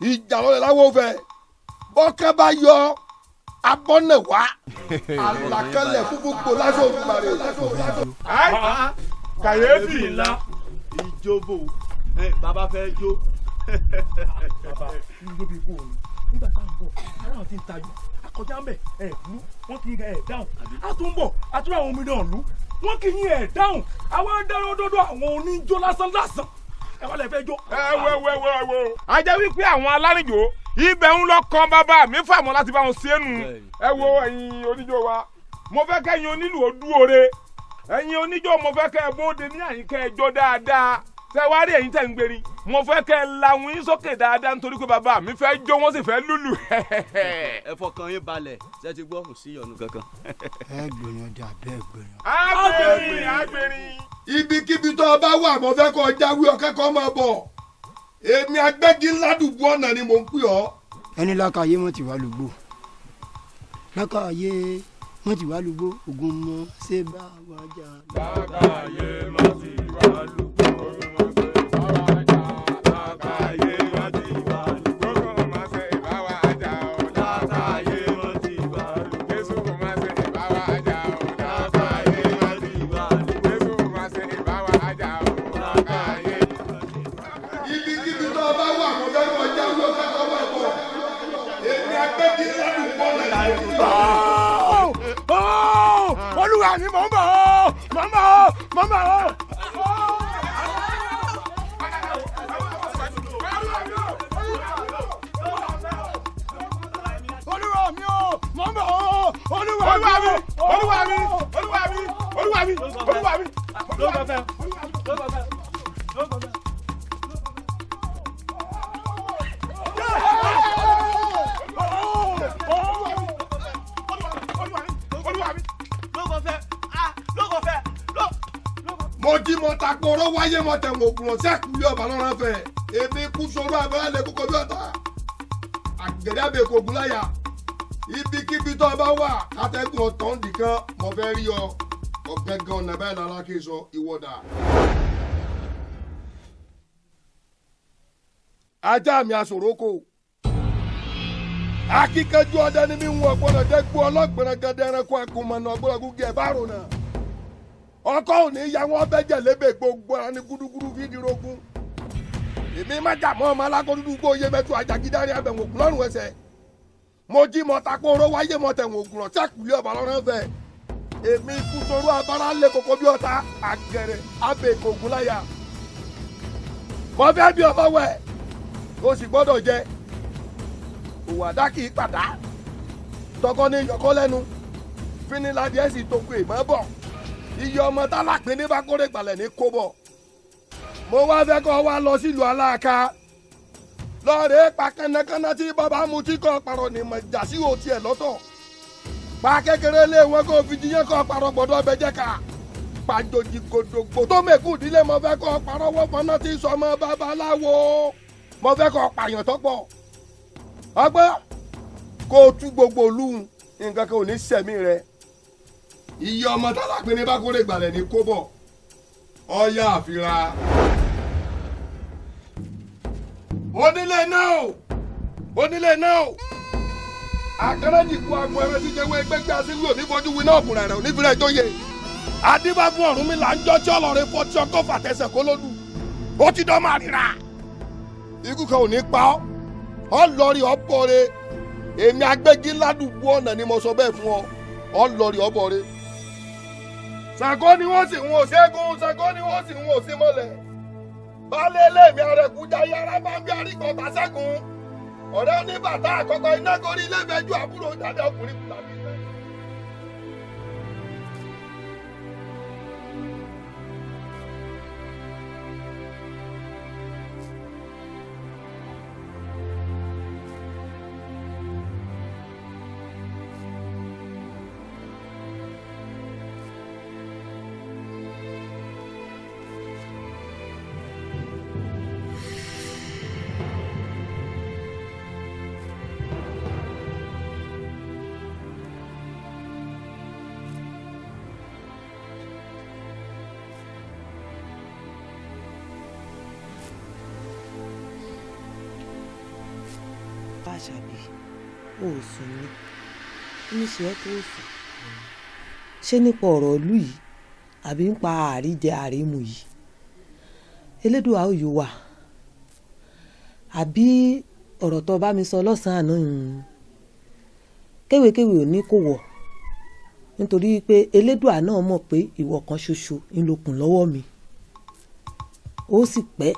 ìjà lọ́lẹ̀ láwọn fẹ́ bọ́kẹ́ bá yọ abọ́nẹ̀ wá àlàkalẹ̀ fúnfún kò lásán òdùmarè. kàyéfì ńlá. ìjọbọ bàbá fẹ́ jó. bàbá ló bí ikú òun nígbà tá à ń bọ̀ aráàlú ti ń tajú akọjá ń bẹ̀ lú wọ́n kì í dáhùn a tún ń bọ̀ a tún àwọn omidan lú wọ́n kì í dáhùn àwọn adarán dọ́dọ̀ àwọn oníjó lásán ẹ wá lẹ fẹ́ jó. wo. a jẹ́ wípé àwọn alárìnjó ibẹ̀ ń lọ kan bàbá mi fàmọ́ láti bá wọn ṣe é nù. ẹ wo ẹ̀yin oníjó wa mo fẹ́ kẹ́yin onílù ó dúore ẹ̀yin oníjó mo fẹ́ kẹ́ ẹ bóde ní àyíká ẹjọ́ dáadáa ṣe wá rí ẹ̀yin tẹ̀ ń gbérí mo fẹ́ kẹ́ ẹ làwọn yín sókè dáadáa nítorí pé bàbá mi fẹ́ jó wọ́n sì fẹ́ lùlù. ẹ fọkàn yín balẹ̀ ṣe ti gbọ́ kò sí ìyọnu kankan. ẹ gbìyànjú dé abẹ́ gbìyànjú. agbẹ̀rin. ibikíbi tó o bá wà mo fẹ́ kó o jáwé ọ̀kẹ́kọ̀ọ́ máa bọ̀ èmi agbẹ́gi ládùúgbò ọ̀nà ni mò ń pè ọ́. ẹni lákàyé mọ̀ tí wà lùgbò lákàyé mọ̀ tí wà lùgbò ogun mọ̀ ṣé bá wà jà. lákàyé mọ̀ tí wà lùgbò ogun mọ̀ ṣé bá wà jà. lákàyé mọ̀ tí wà lùgbò ogun mọ̀ ṣé bá wà jà. lákàyé mọ̀ tí wà lùgbò Jésù mọ̀ ṣé bá wà jà. lákàyé mọ̀ tí wà lùgbò Jésù mọ̀ ṣé bá wà jà. lákàyé. ibikíbi tó o bá wà mo fẹ́ kó o jáwé ọ̀kẹ́kọ̀ọ́ máa bọ̀ èmi agbẹ́gi ládùúgbò ọ̀nà ni mò ń pè ọ́. olúwa ni mò ń bọ̀ olúwa mi o mò ń bọ̀ olúwa mi. mo jí mo ta kpọ̀rọ̀ wáyé mo tẹ̀ wọ́n kùnà sẹ́kù bí ọba lọ́rọ̀ fẹ́ èmi kú sọ̀rọ̀ abẹ́rẹ́ lè kókó bí ọ̀tá àgẹ̀dẹ̀ abẹ́ kò gún láyà ibikíbi tó bá wà kátẹ́gùn ọ̀tọ̀ nìkan mo fẹ́ rí ọ ọ̀gẹ́gẹ́ ọ̀nà bẹ́ẹ̀ lára kí n sọ ìwọ́dà. ajá mi àsòrókò akíkanjú ọdẹ ni mi ń wọ gbọ́dọ̀ jẹ́ gbọ́ ọlọ́gbọ̀nrán gẹ́gẹ́ ẹranko àkùnmọ̀nà ọgbọ́dọ̀ gúgẹ́ ẹ̀ bá rò náà ọkọ òní ya wọn bẹjẹ lébè gbogbo ara ní gúdúgúdú fídírógún èmi má jà mọ́ ọmọ alákòódúdú gbó yé mẹtú àjàgídárí abẹ̀wò ògùn lọ́rùn ẹsẹ̀ mo jí mọ tako oró wáyé mọ tẹ̀wọ̀n ògùn rọ̀ sẹ́kùlé ọ̀bà lọ́rùn ẹ̀fẹ̀ èmi kú sorú abara lé koko bí ọ̀tá àgẹ̀rẹ̀ abẹ́ ìkògùn láyà mo fẹ́ bí ọmọ wẹ̀ o sì gbọ́dọ̀ jẹ òwò àdá kì í pàdá tọkọ ní yọkọ lẹ́nu fíniládìí ẹ̀sìn tó kù èèmọ́ bọ̀ iye ọmọ tálápín ní bá kórè gbalẹ̀ ní kóbọ̀ mo wá fẹ́ kọ́ wa lọ sílùú aláàká lọ́ọ̀rẹ́ pa kánnakánná tí bàbá mu tí kò parọ́ ní mọ̀jà sí òtí ẹ̀ lọ́tọ̀ pa kékeré lé wọn kó fi jiyàn kọ́ parọ́ gbọ́dọ̀ bẹ jẹ́ ká pàjòjì gòdògbò tó mẹ́kù dílé mo fẹ́ kọ́ parọ́ wọ́n fọ́nà tí sọmọ babaláwo mo fẹ́ kọ́ pààyàn tọ́pọ̀ ọgbọ́n kó o tú gbogbo olúhun nǹkan kan ò ní sẹ̀mí rẹ iye ọmọ tálápín ní bá kórè gbalẹ̀ ní kóbọ̀ ọ̀ya àfira. onílé náà akérèjìkú agbo ẹrẹ ti jẹwé gbẹgbẹ àṣírí òní fojú winá ọkùnrin rẹ onífìrẹ tó yẹ adébáfún ọ̀run mi là ń jọ tí ọlọrin fọ tí ọkọ fàtẹsẹ kó lódù ó ti dán máa ríra ikú kan ò ní pa ọ lọrí ọbọ rẹ èmi agbẹgi ládùúgbò ọ̀nà ni mo sọ bẹ́ẹ̀ fún ọ lọrí ọbọ rẹ. Ṣàngó ni wọ́n sì ń wò ṣẹ́gun Ṣàngó ni wọ́n sì ń wò sí mọ́lẹ̀ baálé ilé-ìmí arẹ̀kújá yàrá bá ń bí arígbọ̀tà ṣẹ́gun ọ̀rẹ́ ní bàtà àkọ́kọ́ iná gorí ilé ìfẹ́jú àbúrò jáde ọkùnrin kùtà bí. Àṣàbí ò sùn ní níṣẹ́ tó sùn ṣé nípa ọ̀rọ̀ ìlú yìí àbí ń pa àríjẹ àrímu yìí elédùà ó yóò wà àbí ọ̀rọ̀ tó bá mi sọ lọ́sàn-án àná kéwèkéwè ò ní kò wọ̀ nítorí pé elédùà náà mọ̀ pé ìwọ kan ṣoṣo ń lokùn lọ́wọ́ mi ó sì pẹ́.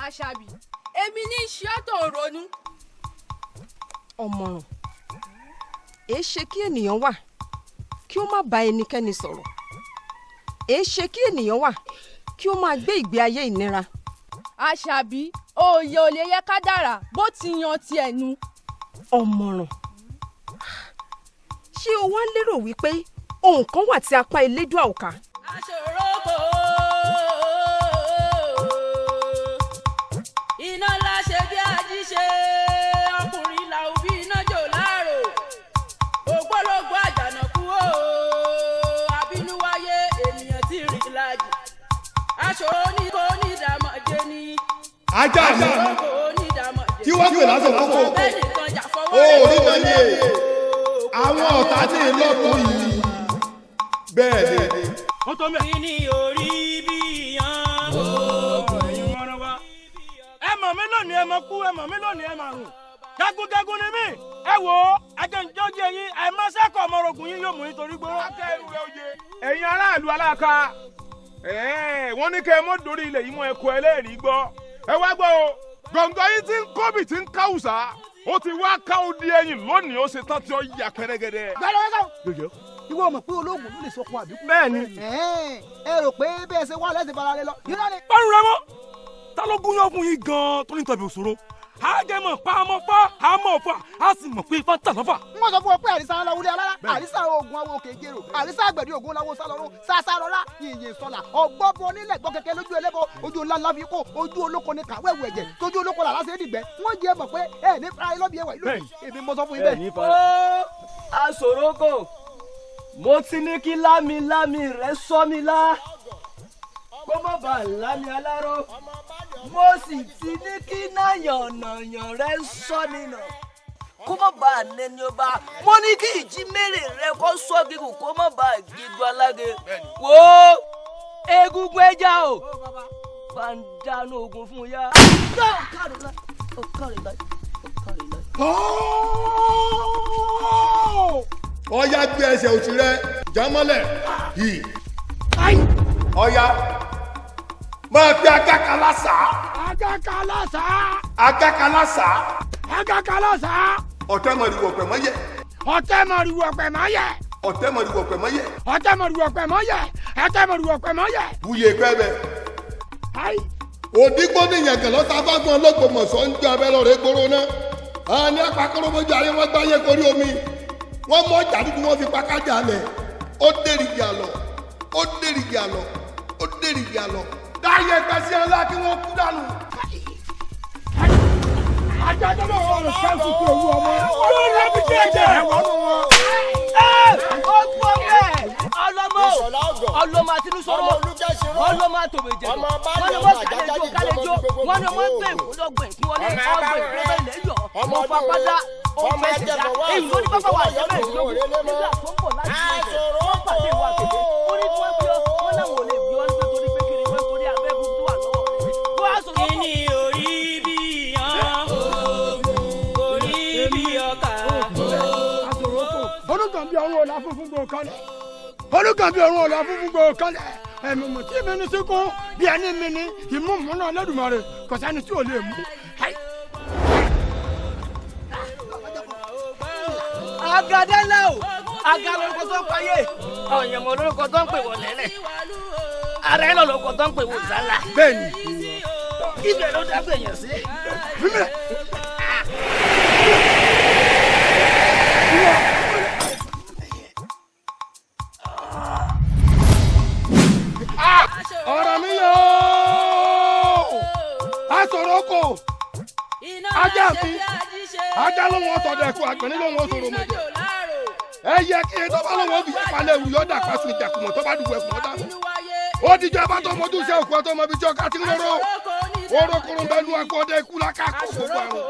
Àṣàbí èmi ní iṣẹ́ tó ń ronú. ọ̀mọ̀ràn èé ṣe kí ènìyàn wà kí ó má bá ẹnikẹ́ni sọ̀rọ̀ èé ṣe kí ènìyàn wà kí ó máa gbé ìgbé ayé ìnira. Àṣàbí òòyè ò lè yẹ ká dára bó ti yan tiẹ̀ nu. ọ̀mọ̀ràn ṣé o wá lérò wípé ohun kan wà tí apá elédùà ò ká. ASOROKO iná ńlá ṣe bí ajíṣe ọkùnrin làwọn bí iná jò láàrò ògbólógbò àjànàkú o àbínúwáyé ènìyàn tí rìn lájì ASOROKO onídàmọ̀jẹ ni ajá mi ASOROKO onídàmọ̀jẹ tí wọ́n pè l'ASOROKO ó rí náyé àwọn ọ̀tá ní ìlọ́kùn yìí bẹ́ẹ̀ ni. ó tó mẹ́. kí ni orí bí yan oògùn ẹ̀yin wọn wá. ẹ mọ̀ mí lónìí ẹ mọ̀ kú ẹ mọ̀ mí lónìí ẹ mọ̀ rùn jagunjagun ni mí ẹ wò ó ajẹ́njọ́jẹ́ yín ẹ má sẹ́kọ̀ọ́ ọmọrogùn yín yóò mú nítorí gbóró. akẹ́rù rẹ oye ẹ̀yin aráàlú aláka wọ́n ní kẹ́ ẹ mọ́ dorí ilẹ̀ yìí mọ́ ẹ̀kọ́ ẹlẹ́rìí gbọ́ ẹ wá gbọ́ o gbọ̀ngàn yìí ti ń kóbì ti ń káwùsà ó ti wá káwù di ẹ̀yìn lónìí ó ṣe tán tí ó yà kẹ́rẹ́gẹ́dẹ́. gbẹdọ ìwọ mọ̀ pé olóògùn ló lè sọkun àbíkú. bẹ́ẹ̀ni. ẹ rò pé bẹ́ẹ̀ ṣe wá lẹ́sìn bara rẹ lọ. bọ́ọ̀lù rẹ mọ́ ta ló gún yán fún yín gan-an tó ní tọ́bi òṣòro àgẹ̀mọ̀ pàmò fà àmọ̀ fà á sì mọ̀ pé ifá ń tà lọ́fà. wọ́n sọ fún ọ pé àrísà ńlá wúlé alára àrísà oògùn awo òkè gèrò àrísà àgbẹ̀dì oògùn làwọn sálọ́run sásárọ́lá yìnyín sọ́la ọgbọ́n bọ nílẹ̀ gbọ́ kẹ̀kẹ́ lójú ẹlẹ́bọ ojú ńlá ńlá fi kó ojú olóko ní kàwéwù ẹ̀jẹ̀ tójú olóko làlá ṣe é dìgbẹ́ wọ́n jẹ́ mọ̀ pé ẹ ní fara lọ́bì ẹwà ìlú èmi mo sọ fún yín bẹ́ẹ̀. ó ASOROKO mo ti ní kí lámilámi rẹ sọ mi lá kó má bàa lámi aláró mo sì ti ní kí náyànnàyàn rẹ sọ nínà kó má bàa nẹni ọba mo ní kí ìjímèrè rẹ kó sọ gígùn kó má bàa gígùn alágẹ wo egungun ẹja o bá ń dáná ogun fún ya. ọ̀ya gbé ẹsẹ̀ òsì rẹ jámọ́lẹ̀ yìí ọ̀ya máa fi agákalásá. agakalasa. agákalásá. agakalasa. ọ̀tẹ́mọ̀rìwò pẹ̀mọ́yẹ. ọ̀tẹ́mọ̀rìwò pẹ̀mọ́yẹ. ọ̀tẹ́mọ̀rìwò pẹ̀mọ́yẹ. ọ̀tẹ́mọ̀rìwò pẹ̀mọ́yẹ. ọ̀tẹ́mọ̀rìwò pẹ̀mọ́yẹ. buye pẹ́bẹ. òdìgbò nìyẹn kẹlọ́ tá a bá gbọ́n lọ́gbọ̀mọ̀sọ́ ń gbé abẹ́ lọ́rẹ́ gbóró náà. àní apakọ́rọ́mọjú ayé wọn gbáyé korí omi. wọ́n mọ ọjà dúdú wọn fi pakájà lẹ̀. ó dèrìgì àlọ́ ó dèrìgì àlọ́ ó dèrìgì àlọ́. dáyé gbèsè ńlá kí wọ́n kú dànù. adájọ́ bá wọn lọ fẹ́ sùkú ewu ọmọ. yóò lọ bí kí ẹ jẹ ẹ̀wọ̀n nù wọn. ó gbọ́ bẹ́ẹ̀ ọlọ́mọ àtinúsọ̀rọ̀ ọlọ́mọ àtòmẹ̀jẹ̀ wọ́n ní wọ́n kálẹ̀jọ́ wọ́n ní wọ́n gbé ìkúlọ́gbẹ̀ ìkúwọlé ọgbẹ̀ ìrẹ́bẹ̀ lẹ́yọ̀ ọmọ fapádà ọmọ ẹ̀sẹ̀dá èyí ló ní pápá wà jẹ́bẹ̀ ìlógún nígbà tó ń bọ̀ láti ẹ̀jẹ̀ wọ́n pàdé ìwà kéde ó ní kí wọ́n fi wọ́n náà wò lè bí wọ́n nígbà torí pé kiri wọ́n torí abẹ́gun tó wà lọ́wọ́ rẹ̀ wọ́n á sọ kí ni orí bí yan orí bí ọkà. olùkàn bí ọrùn ọ̀la funfun gbòó kalẹ̀ olùkàn bí ọrùn ọ̀la funfun gbòó kalẹ̀ ẹ̀mí mo tí mi ní síkún bí ẹni mi ní ìmú múná Olódùmarè kò sẹ́ni tí ò lè mú. agadẹ́lẹ̀ o aga lórúkọ tó ń payé ọ̀yẹ̀mọ̀ lórúkọ tó ń pè wọ̀ lẹ́lẹ̀ ara ẹ̀ lórúkọ tó ń pè wọ̀ sálà. bẹ́ẹ̀ni ibẹ̀ ló dágbé yẹn sí. ọ̀rọ̀ mi yóò asoroko ajá mi ajá ló wọn sọdọ ẹkọ àgbẹ̀ni ló wọn sọ̀rọ̀ mọ́jọ ẹyẹ kí ẹ tọ́ba ló wọn fi palẹ̀ ewu yọ̀ọ́ dàpá sun ìjàkùmọ̀ tọ́ba dùbọ̀ ẹ̀kùn ọ̀dà mọ́ ó dijọ́ bá tọ́ mọ́jú sí òkú ọtọ́ mọ́bí tí ọkà ti ń lọ́rọ́ orokoro bẹ́ẹ̀ lu akọ ọdẹ ikú láká kó gbogbo àrùn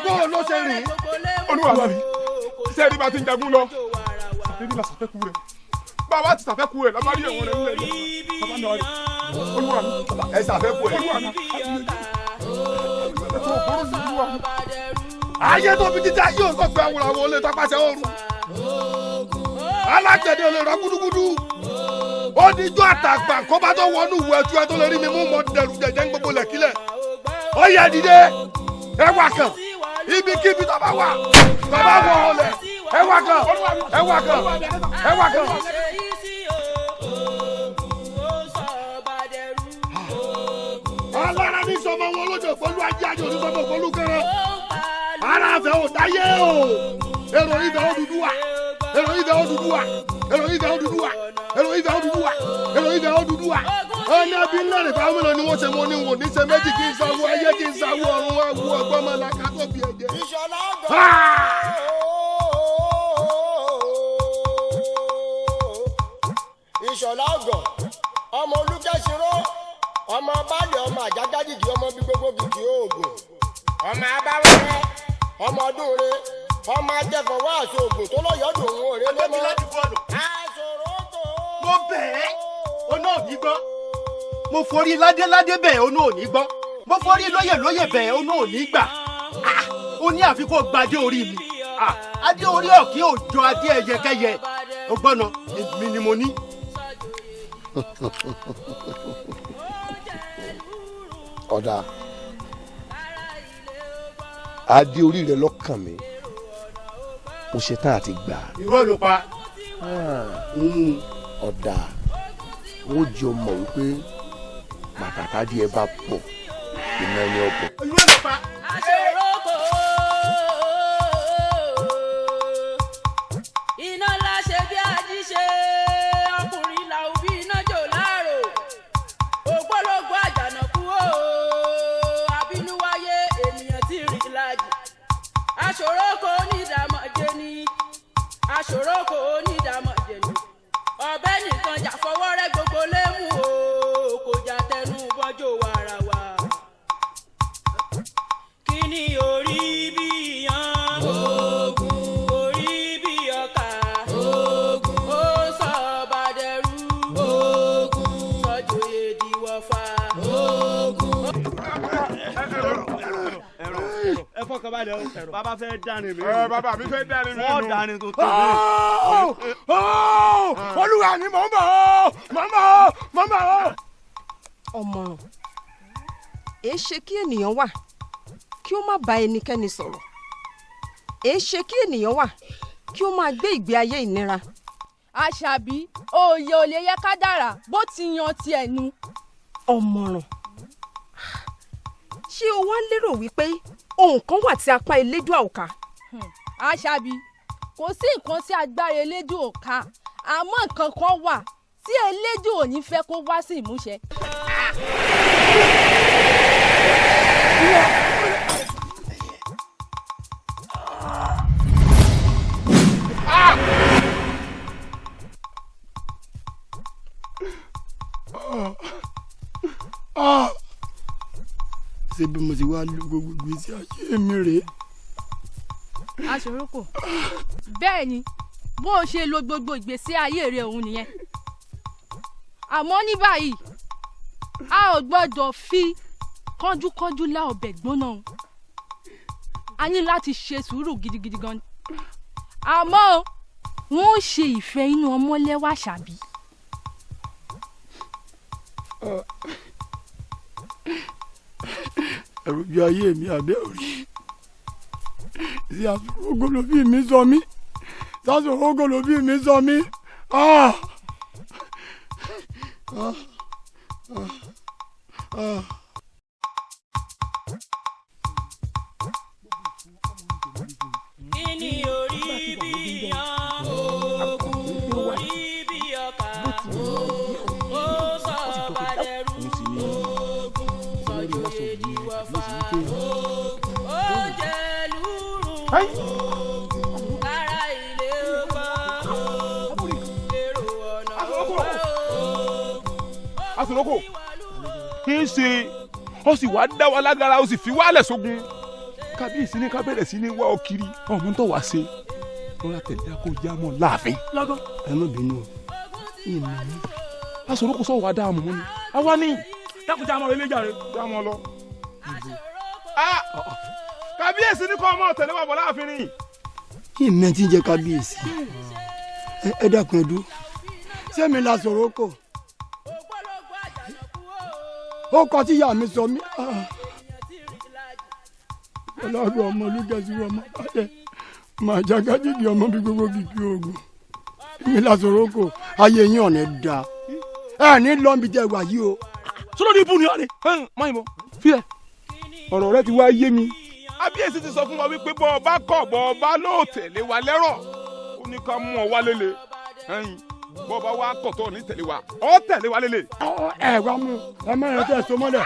bó o ló ṣe rìn. olúwa mi sẹ́ẹ̀rí bá ti ń jagun lọ sàfẹ́rí la sàfẹ́kù rẹ̀ bàbá ti sàfẹ́kù rẹ̀ la bá rí ẹ̀wọ̀n rẹ̀ nílẹ̀ yìí bàbá náà rí olúwa mi ẹ sàfẹ́kù rẹ̀ olúwa mi ayé tó fi títí ayé òkò pé àwọn olè tọpasẹ̀ ooru alágbẹ̀dẹ olè rọ gúdúgúdú ó ní ijó àtàgbà kó bá tó wọnú ìwé ẹtú ẹ tó lè rí mi mú mọ dẹrù jẹjẹ ń gbogbo lẹ̀kílẹ̀ ó yẹ dìde ẹ wà kàn ibikíbi tó bá wà tó bá wọ ọlẹ ẹ wà kàn ẹ wà kàn ẹ wà kàn. alára ní sọmọ wọn lójó pẹ̀lú ajé ajé onísọmọ pẹ̀lú kẹrẹ ara àfẹ ò dáyé o èrò ibẹ̀ ó dúdú wa èrò ibẹ̀ ó dúdú wa èrò ibẹ̀ ó dúdú wa èrò ibẹ̀ ó dúdú wa èrò ibẹ̀ ó dúdú wa ọ̀nà bí lẹ́rìn bá mílíọ̀nù ni wọ́n ṣe mọ́ ní wò ní ṣe méjì kí n sáwọ́ ayé kí n sáwọ́ ọ̀run wa wú ọgbọ́n máa làkà tó bí ẹ̀jẹ̀. ìṣọ̀lá ọ̀gàn ọmọ olùkẹ́sìrò ọmọ baálẹ̀ ọmọ àjájájìjì ọmọ bí gbogbo kìkì oògùn ọmọ abáwọrẹ ọmọ ọdún rẹ ọmọ ajẹfọwọ́ àti oògùn tó lọ́yọ̀ọ́dún òun ò rẹ lẹ́mọ́. mo bẹ̀ ẹ́ o náà ní gbọ́ mo forí ládéládé bẹ̀ ẹ́ o náà ní gbọ́ mo forí lóyè lóyè bẹ̀ ẹ́ o náà ní gbà ó ní àfikún gbadé orí mi adé orí ọ̀kí òjò adé ẹyẹkẹyẹ o gbọ́nà èmi ni mo ní. ọ̀dà adé orí rẹ lọ́kàn mi mo ṣetán àti gbà. irọ́ ló pa. ọ̀dà wọ́n jẹ́ ọmọ wípé bàtàtà díẹ̀ bá pọ̀ iná ni ọ̀pọ̀. irọ́ ló pa. aṣòroko iná ńlá ṣe bí ajíṣe ọkùnrin làwọn bí iná jò láàrò ògbólógbò àjànàkú o àbínú wáyé ènìyàn tí rìn lájì aṣòroko onídàmọ̀jẹ ni aṣòroko onídàmọ̀jẹ ni ọ̀bẹ nìkan jà fọwọ́ rẹ gbogbo lémù o kò jà tẹnu bọ́jọ́ wàràwà kí ni orí bí yan ogun orí bí ọkà ogun ó sọ bàdẹrù ogun sọjòyè diwọ̀fà ogun. ẹ fọkàn balẹ̀ o bàbá fẹ́ dání mi. bàbá mi fẹ́ dání mi. wọ́n dání tó tó mi. olúwa ni mò ń bọ̀ ọ́ mò ń bọ̀ ọ́ mò ń bọ̀ ọ́. ọmọràn èé ṣe kí ènìyàn wà kí ó má bá ẹnikẹ́ni sọ̀rọ̀ èé ṣe kí ènìyàn wà kí ó máa gbé ìgbé ayé ìnira. àṣàbí òye ò lè yẹ ká dára bó ti yan tiẹ̀ nu. ọmọràn ṣé o wá lérò wípé ohun kan wà tí apá elédùà ò ká. àṣàbí kò sí nǹkan tí agbára elédùà ò ká àmọ́ nǹkan kan wà tí elédùà ò ní fẹ́ kó wá sí ìmúṣẹ. ṣé bí mo ti wá lu gbogbo ìgbésí ayé mi rèé. aṣòroko bẹ́ẹ̀ ni bó o ṣe lo gbogbo ìgbésí ayé rẹ òun nìyẹn àmọ́ ní báyìí a ò gbọ́dọ̀ fi kánjúkánjú lá ọbẹ̀ gbóná o a ní láti ṣe sùúrù gidigidi gan ni àmọ́ wọn ò ṣe ìfẹ́ inú ọmọlẹ́wà ṣàbí. ẹ̀rù bí ayé mi àbẹ́ òrí sí ASOROKO ló bí mi sọ mí ASOROKO ló bí mi sọ mí. kíni orí bí yan oògùn orí bí ọkà ó sọ bàdẹrù oògùn sọjú èjì wọfà ó jẹ lúrù lára ilé ọgbà èrò ọ̀nà ọgbà ASOROKO kí n ṣe ó sì wá dá wa lágara ó sì fi wálẹ̀ sógun kábíyèsí ní ká bẹ̀rẹ̀ sí ní wá ọ kiri ọmọ tó wá ṣe lọ́la tẹ̀lé kó já mọ́ láàfin. lọ́gọ́ ẹ má bínú o ìmọ̀ ni. ASOROKO sọ wàá dá àmọ́ mọ́ ni àwa ní. dákun já mọ́ ilé jàre. já mọ́ lọ. kábíyèsí ní kó ọmọ tẹ̀lé wa bọ̀ láàfin ni. ìmọ̀ tí ń jẹ kábíyèsí ẹ dákun ẹ dúró. sẹ́mi l'ASOROKO ó kọ tí ìyá mi sọ mí. ọlọ́run ọmọ olùkẹ́sì ọmọ bàjẹ́ máa jagajigi ọmọ bí gbogbo kìkì oògùn èmi l'ASOROKO ayé yín ọ̀nà da ẹ ní lọ́nbi tẹ wà yìí o. sọlọ́ ní ibù ni ọ̀rẹ́ máyì mọ́ fílẹ̀ ọ̀rọ̀ rẹ ti wá yé mi. kábíyèsí ti sọ fún wa wípé bọ́ ọba kọ̀ bọ́ ọba ló tẹ̀lé wa lẹ́rọ̀ ó ní ká mú ọ wá lélẹ̀ bọ́ ọba wa kọ̀ tó ní tẹ̀lé wa ọ tẹ̀lé wa lélẹ̀. ẹ wá mú ẹ má yẹn tẹ so mọ́lẹ̀.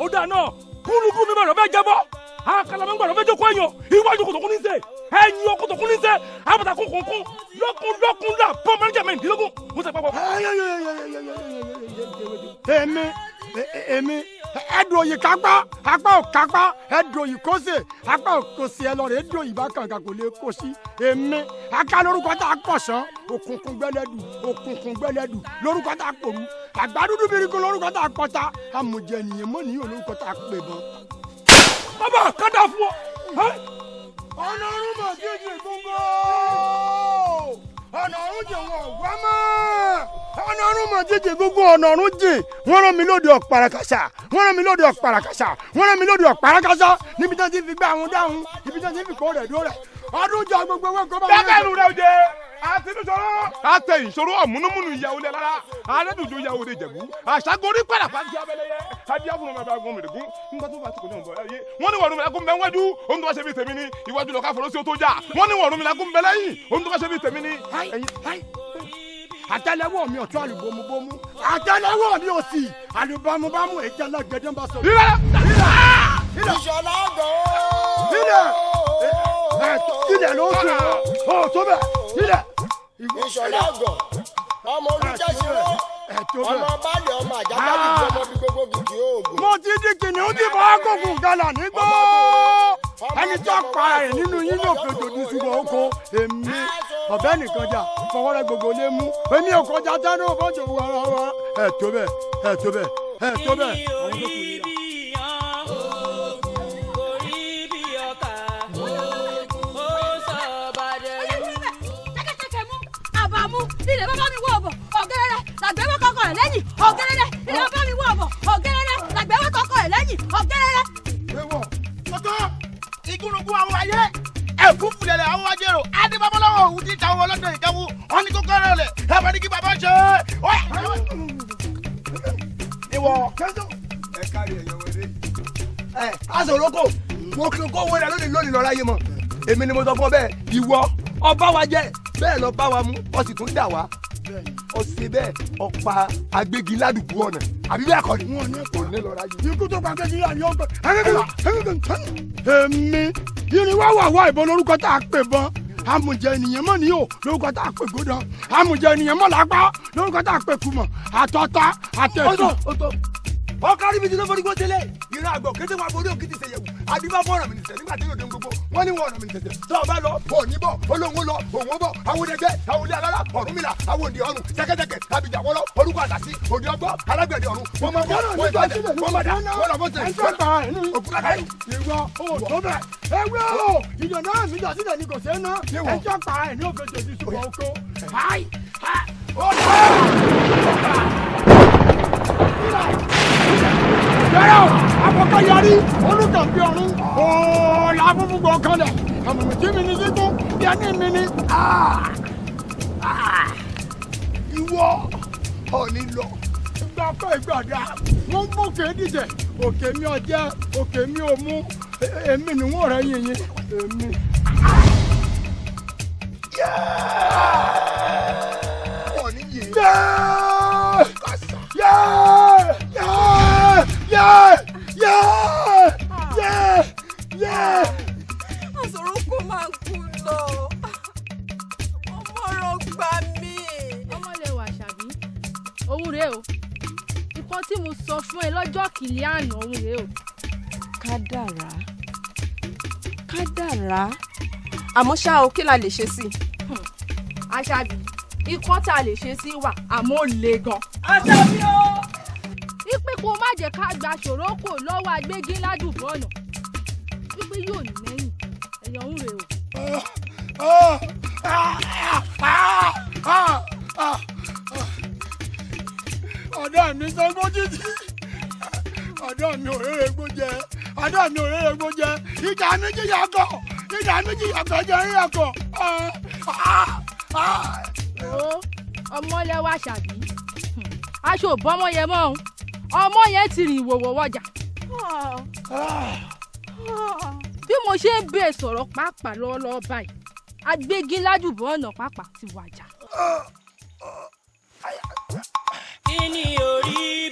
ó dà náà kúlùkù mi bàrọ̀ fẹ́ jẹ́bọ́ àkàlà mi gbàdọ̀ fẹ́ jẹ́ kó ẹ̀yàn iwájú kòtòkún ní sẹ́ ẹ̀yìn kòtòkún ní sẹ́ àbàtà kòkòkún lọ́kùn là pọ́ mánéjà mẹ́rìndínlógún mo sẹ́ pápá. èmi ẹdùn òyì kápá apá ò kápá ẹdùn òyì kóṣe apá ò kóṣe ẹ lọrẹ ẹdùn òyì bá kàǹkà kò lè kó sí èmi aká lórúkọ tá a pọ̀ sán òkùnkùn gbẹlẹ́dù lórúkọ tá a pòrú àgbàdúdú biriku lórúkọ tá a pọ̀ta amújẹ nìyẹn mọ́ nìyẹn lórúkọ tá a pè bọ́n. bàbá kádà fún ọ. ọ̀nà ọ̀run mọ̀ jíjì gbogbo ọ̀nà ọ̀run jẹ̀ wọ́n wá mọ́ ọ̀nà ọ̀run mọ̀ jíjì gbogbo ọ̀nà ọ̀run jìn wọ́n rán mi lóde ọ̀pàràkàṣà wọ́n rán mi lóde ọ̀pàràkàṣà níbi tí wọ́n ti fi gbá àwọn dáhùn ibi tí wọ́n ti fi kọ́ rẹ̀ dó rẹ̀ ọdún jọ gbogbo owó nǹkan bá wọn. bẹ́ẹ̀ ló jẹ́ àtinúṣòro àtẹ ìṣòro ọ̀múnúmúnú ìyàwó lẹ lára àrẹ́dùjọ ìyàwó lè jẹ̀bú àṣàgorí pàràpà ń jẹ́ abẹ́lẹ́yẹ adíyàfúnnu ọmọ ẹgbẹ́ mẹ̀rẹ̀gún nígbà tó bá ti kò ní ọ̀bọ̀ ẹ̀yẹ wọ́n ní wọ̀rùn mi lágún bẹ́ẹ̀ wájú ohun tó bá ṣe bí tèmi ni iwájú lọ́ka fọlọ́ sí o tó jà wọ́n ní wọ̀rùn mi lágún bẹ́ẹ̀ lẹ́yìn ohun tó bá ṣe bí tèmi ni. àtẹ́lẹwọ́ mi ọ̀tún àlùbọ́mubọ́mú àtẹ́lẹwọ́ mi òsì àlùbọ́mubọ́mú èjì alágbẹ̀dẹ́ bá sọ. ìṣọ̀lá ọgọ́. ilẹ̀ ló sùn ó tó bẹ̀ ilẹ̀. ìṣọ̀lá ọgọ́ ọmọ olùjẹ́sirọ́ ọmọ baálé ọmọ àjàgbájì ọmọ bí gbogbo gidi oògùn. mo ti di kìnìún tí bọ́ gògùn galà nígbó ẹni tó para rẹ̀ nínú yín yóò fi òjòdì ṣùgbọ́n oko èmi ọ̀bẹ nìkan jà fọwọ́rẹ́ gbogbo lé mú èmi ò kọjá tánú bọ́jọ̀ wàràwà ẹ̀ tó bẹ́ẹ̀ ẹ̀ tó bẹ́ẹ̀ ẹ̀ tó bẹ́ẹ̀ àwọn tó kù yìí. ilẹ̀ bàbá mi wọ̀ ọ̀bọ̀ ọ̀gẹ́rẹ́rẹ́ làgbẹ́wọ́ kọ́kọ́ rẹ̀ lẹ́yìn ọ̀gẹ́rẹ́rẹ́ ilẹ̀ bàbá mi wọ̀ ọ̀bọ̀ ọ̀gẹ́rẹ́rẹ́ làgbẹ́wọ́ kọ́kọ́ rẹ̀ lẹ́yìn ọ̀gẹ́rẹ́rẹ́. ewọ ọtọ igúnnugún àwọn ayé ẹfúfúlẹ̀lẹ̀ àwọn ajérò adébábọ́láwọ̀ òwú ti ta àwọn ọlọ́dọ̀ ìkẹwù ọ̀ní kókó rẹ̀ lẹ̀ ẹ̀fọ́ ní kí bàbá ṣe é. ìwọ ẹ kárí ẹyẹ wẹrẹ. ASOROKO mo kí n kó wẹrẹ lónìí lọ láyé mọ èmi ni mo sọ fún ọ bẹ́ẹ̀ ìwọ ọba wa jẹ bẹ́ẹ̀ lọ bá wa mú ọ sì tún dà wá ọ ṣe bẹ́ẹ̀ ọ̀pá agbègi ládùúgbò ọ̀nà àbí bẹ́ẹ̀ kọ́ ni wọn ní kò ní lọ ráyè. ikú tó pa kẹ́kẹ́ yà ni ó gbẹ èmi irinwá wà wá ìbọn lórúkọ tá a pè bọ́n amújẹ ènìyàn mọ̀ ní o lórúkọ tá a pè gbódàn amújẹ ènìyàn mọ̀ lápá lórúkọ tá a pè kùmọ̀ àtọ́ta àtẹ̀tù. ọkàrí mi ti lọ́fọ́ nígbó tẹ́lẹ̀ ìran àgbọ̀ kété wà borí òkìtì ṣèyẹ̀wò àdìbá fọ́ọ̀rọ̀ mi nìṣẹ́ nígbà tí yóò dé gbogbo wọ́n ní wọ́n ọ̀rọ̀ mi nìṣẹ́ tó o bá lọ òní bọ̀ olóhùn lọ òun bọ̀ àwọn ẹgbẹ́ àwọn ilé alára Ọ̀rúnmìlà àwọn òǹdí ọ̀run jẹ́kẹ́jẹ́kẹ́ àbíjà wọ́lọ́ orúkọ àdásí òǹdí ọgbọ́ alágbẹ̀dẹ ọ̀run wọ́n máa bọ̀ wọ́n ìbàdàn wọ́n máa dá wọ́n lọ bọ́sẹ̀ ìwọ o tó bẹ ewé o ìjọba mi jà sílẹ̀ ní kò sẹ́ ná ẹjọ́ pa ẹ̀ ní òfin jòdì ṣùgbọ́n oko. Yẹ́rọ àkọ́kọ́ yarí olùkànbí ọ̀run ọ̀la afúnfún gbọ̀n kan lẹ̀ àmọ̀mọ̀ tí mi ní síkú bí ẹni mi ní. ìwọ ọ̀ní lọ. ìgbà kọ́ ìgbàdá wọ́n mú òkè dìtẹ̀ òkè mi ọ̀jẹ́ òkè mi ò mú èmi ni wọ́n rẹ̀ yìnyín èmi. ọ̀ní yìí. Àsòrókò máa ń kú lọ. Ọmọọ̀rọ̀ gbà mí. ọmọlẹ́wà ṣàbí òun rèé o nǹkan tí mo sọ fún ẹ lọ́jọ́ kìíní àná òun rèé o. Kádàrá kádàrá àmọ́ ṣá o kí la lè ṣe sí i. Àṣàbí ikọ́ tá a lè ṣe sí wà àmọ́ ó le gan. Àṣàbí o. wípé kó má jẹ́ ká gba Ṣòrókò lọ́wọ́ agbégí ládùúgbò ọ̀nà wípé yóò ní lẹ́yìn ẹ̀yọ̀ ń rè o. ọ̀dọ́ mi sọ́gbọ́n títí ọ̀dọ́ mi ò rere gbó jẹ ọ̀dọ́ mi ò rere gbó jẹ ìjà mi jìyà kọ̀ jẹ́ ríyà kọ̀. ọmọlẹ́wà ṣàbí aṣọ òbọ́mọ yẹn mọ́ ọmọ yẹn ti rìn ìwòwò wọjà. bí mo ṣe ń bẹ̀ sọ̀rọ̀ pàápàá lọ́wọ́lọ́wọ́ báyìí agbégi ládùúgbò ọ̀nà pàápàá ti wàjà. kí ni orí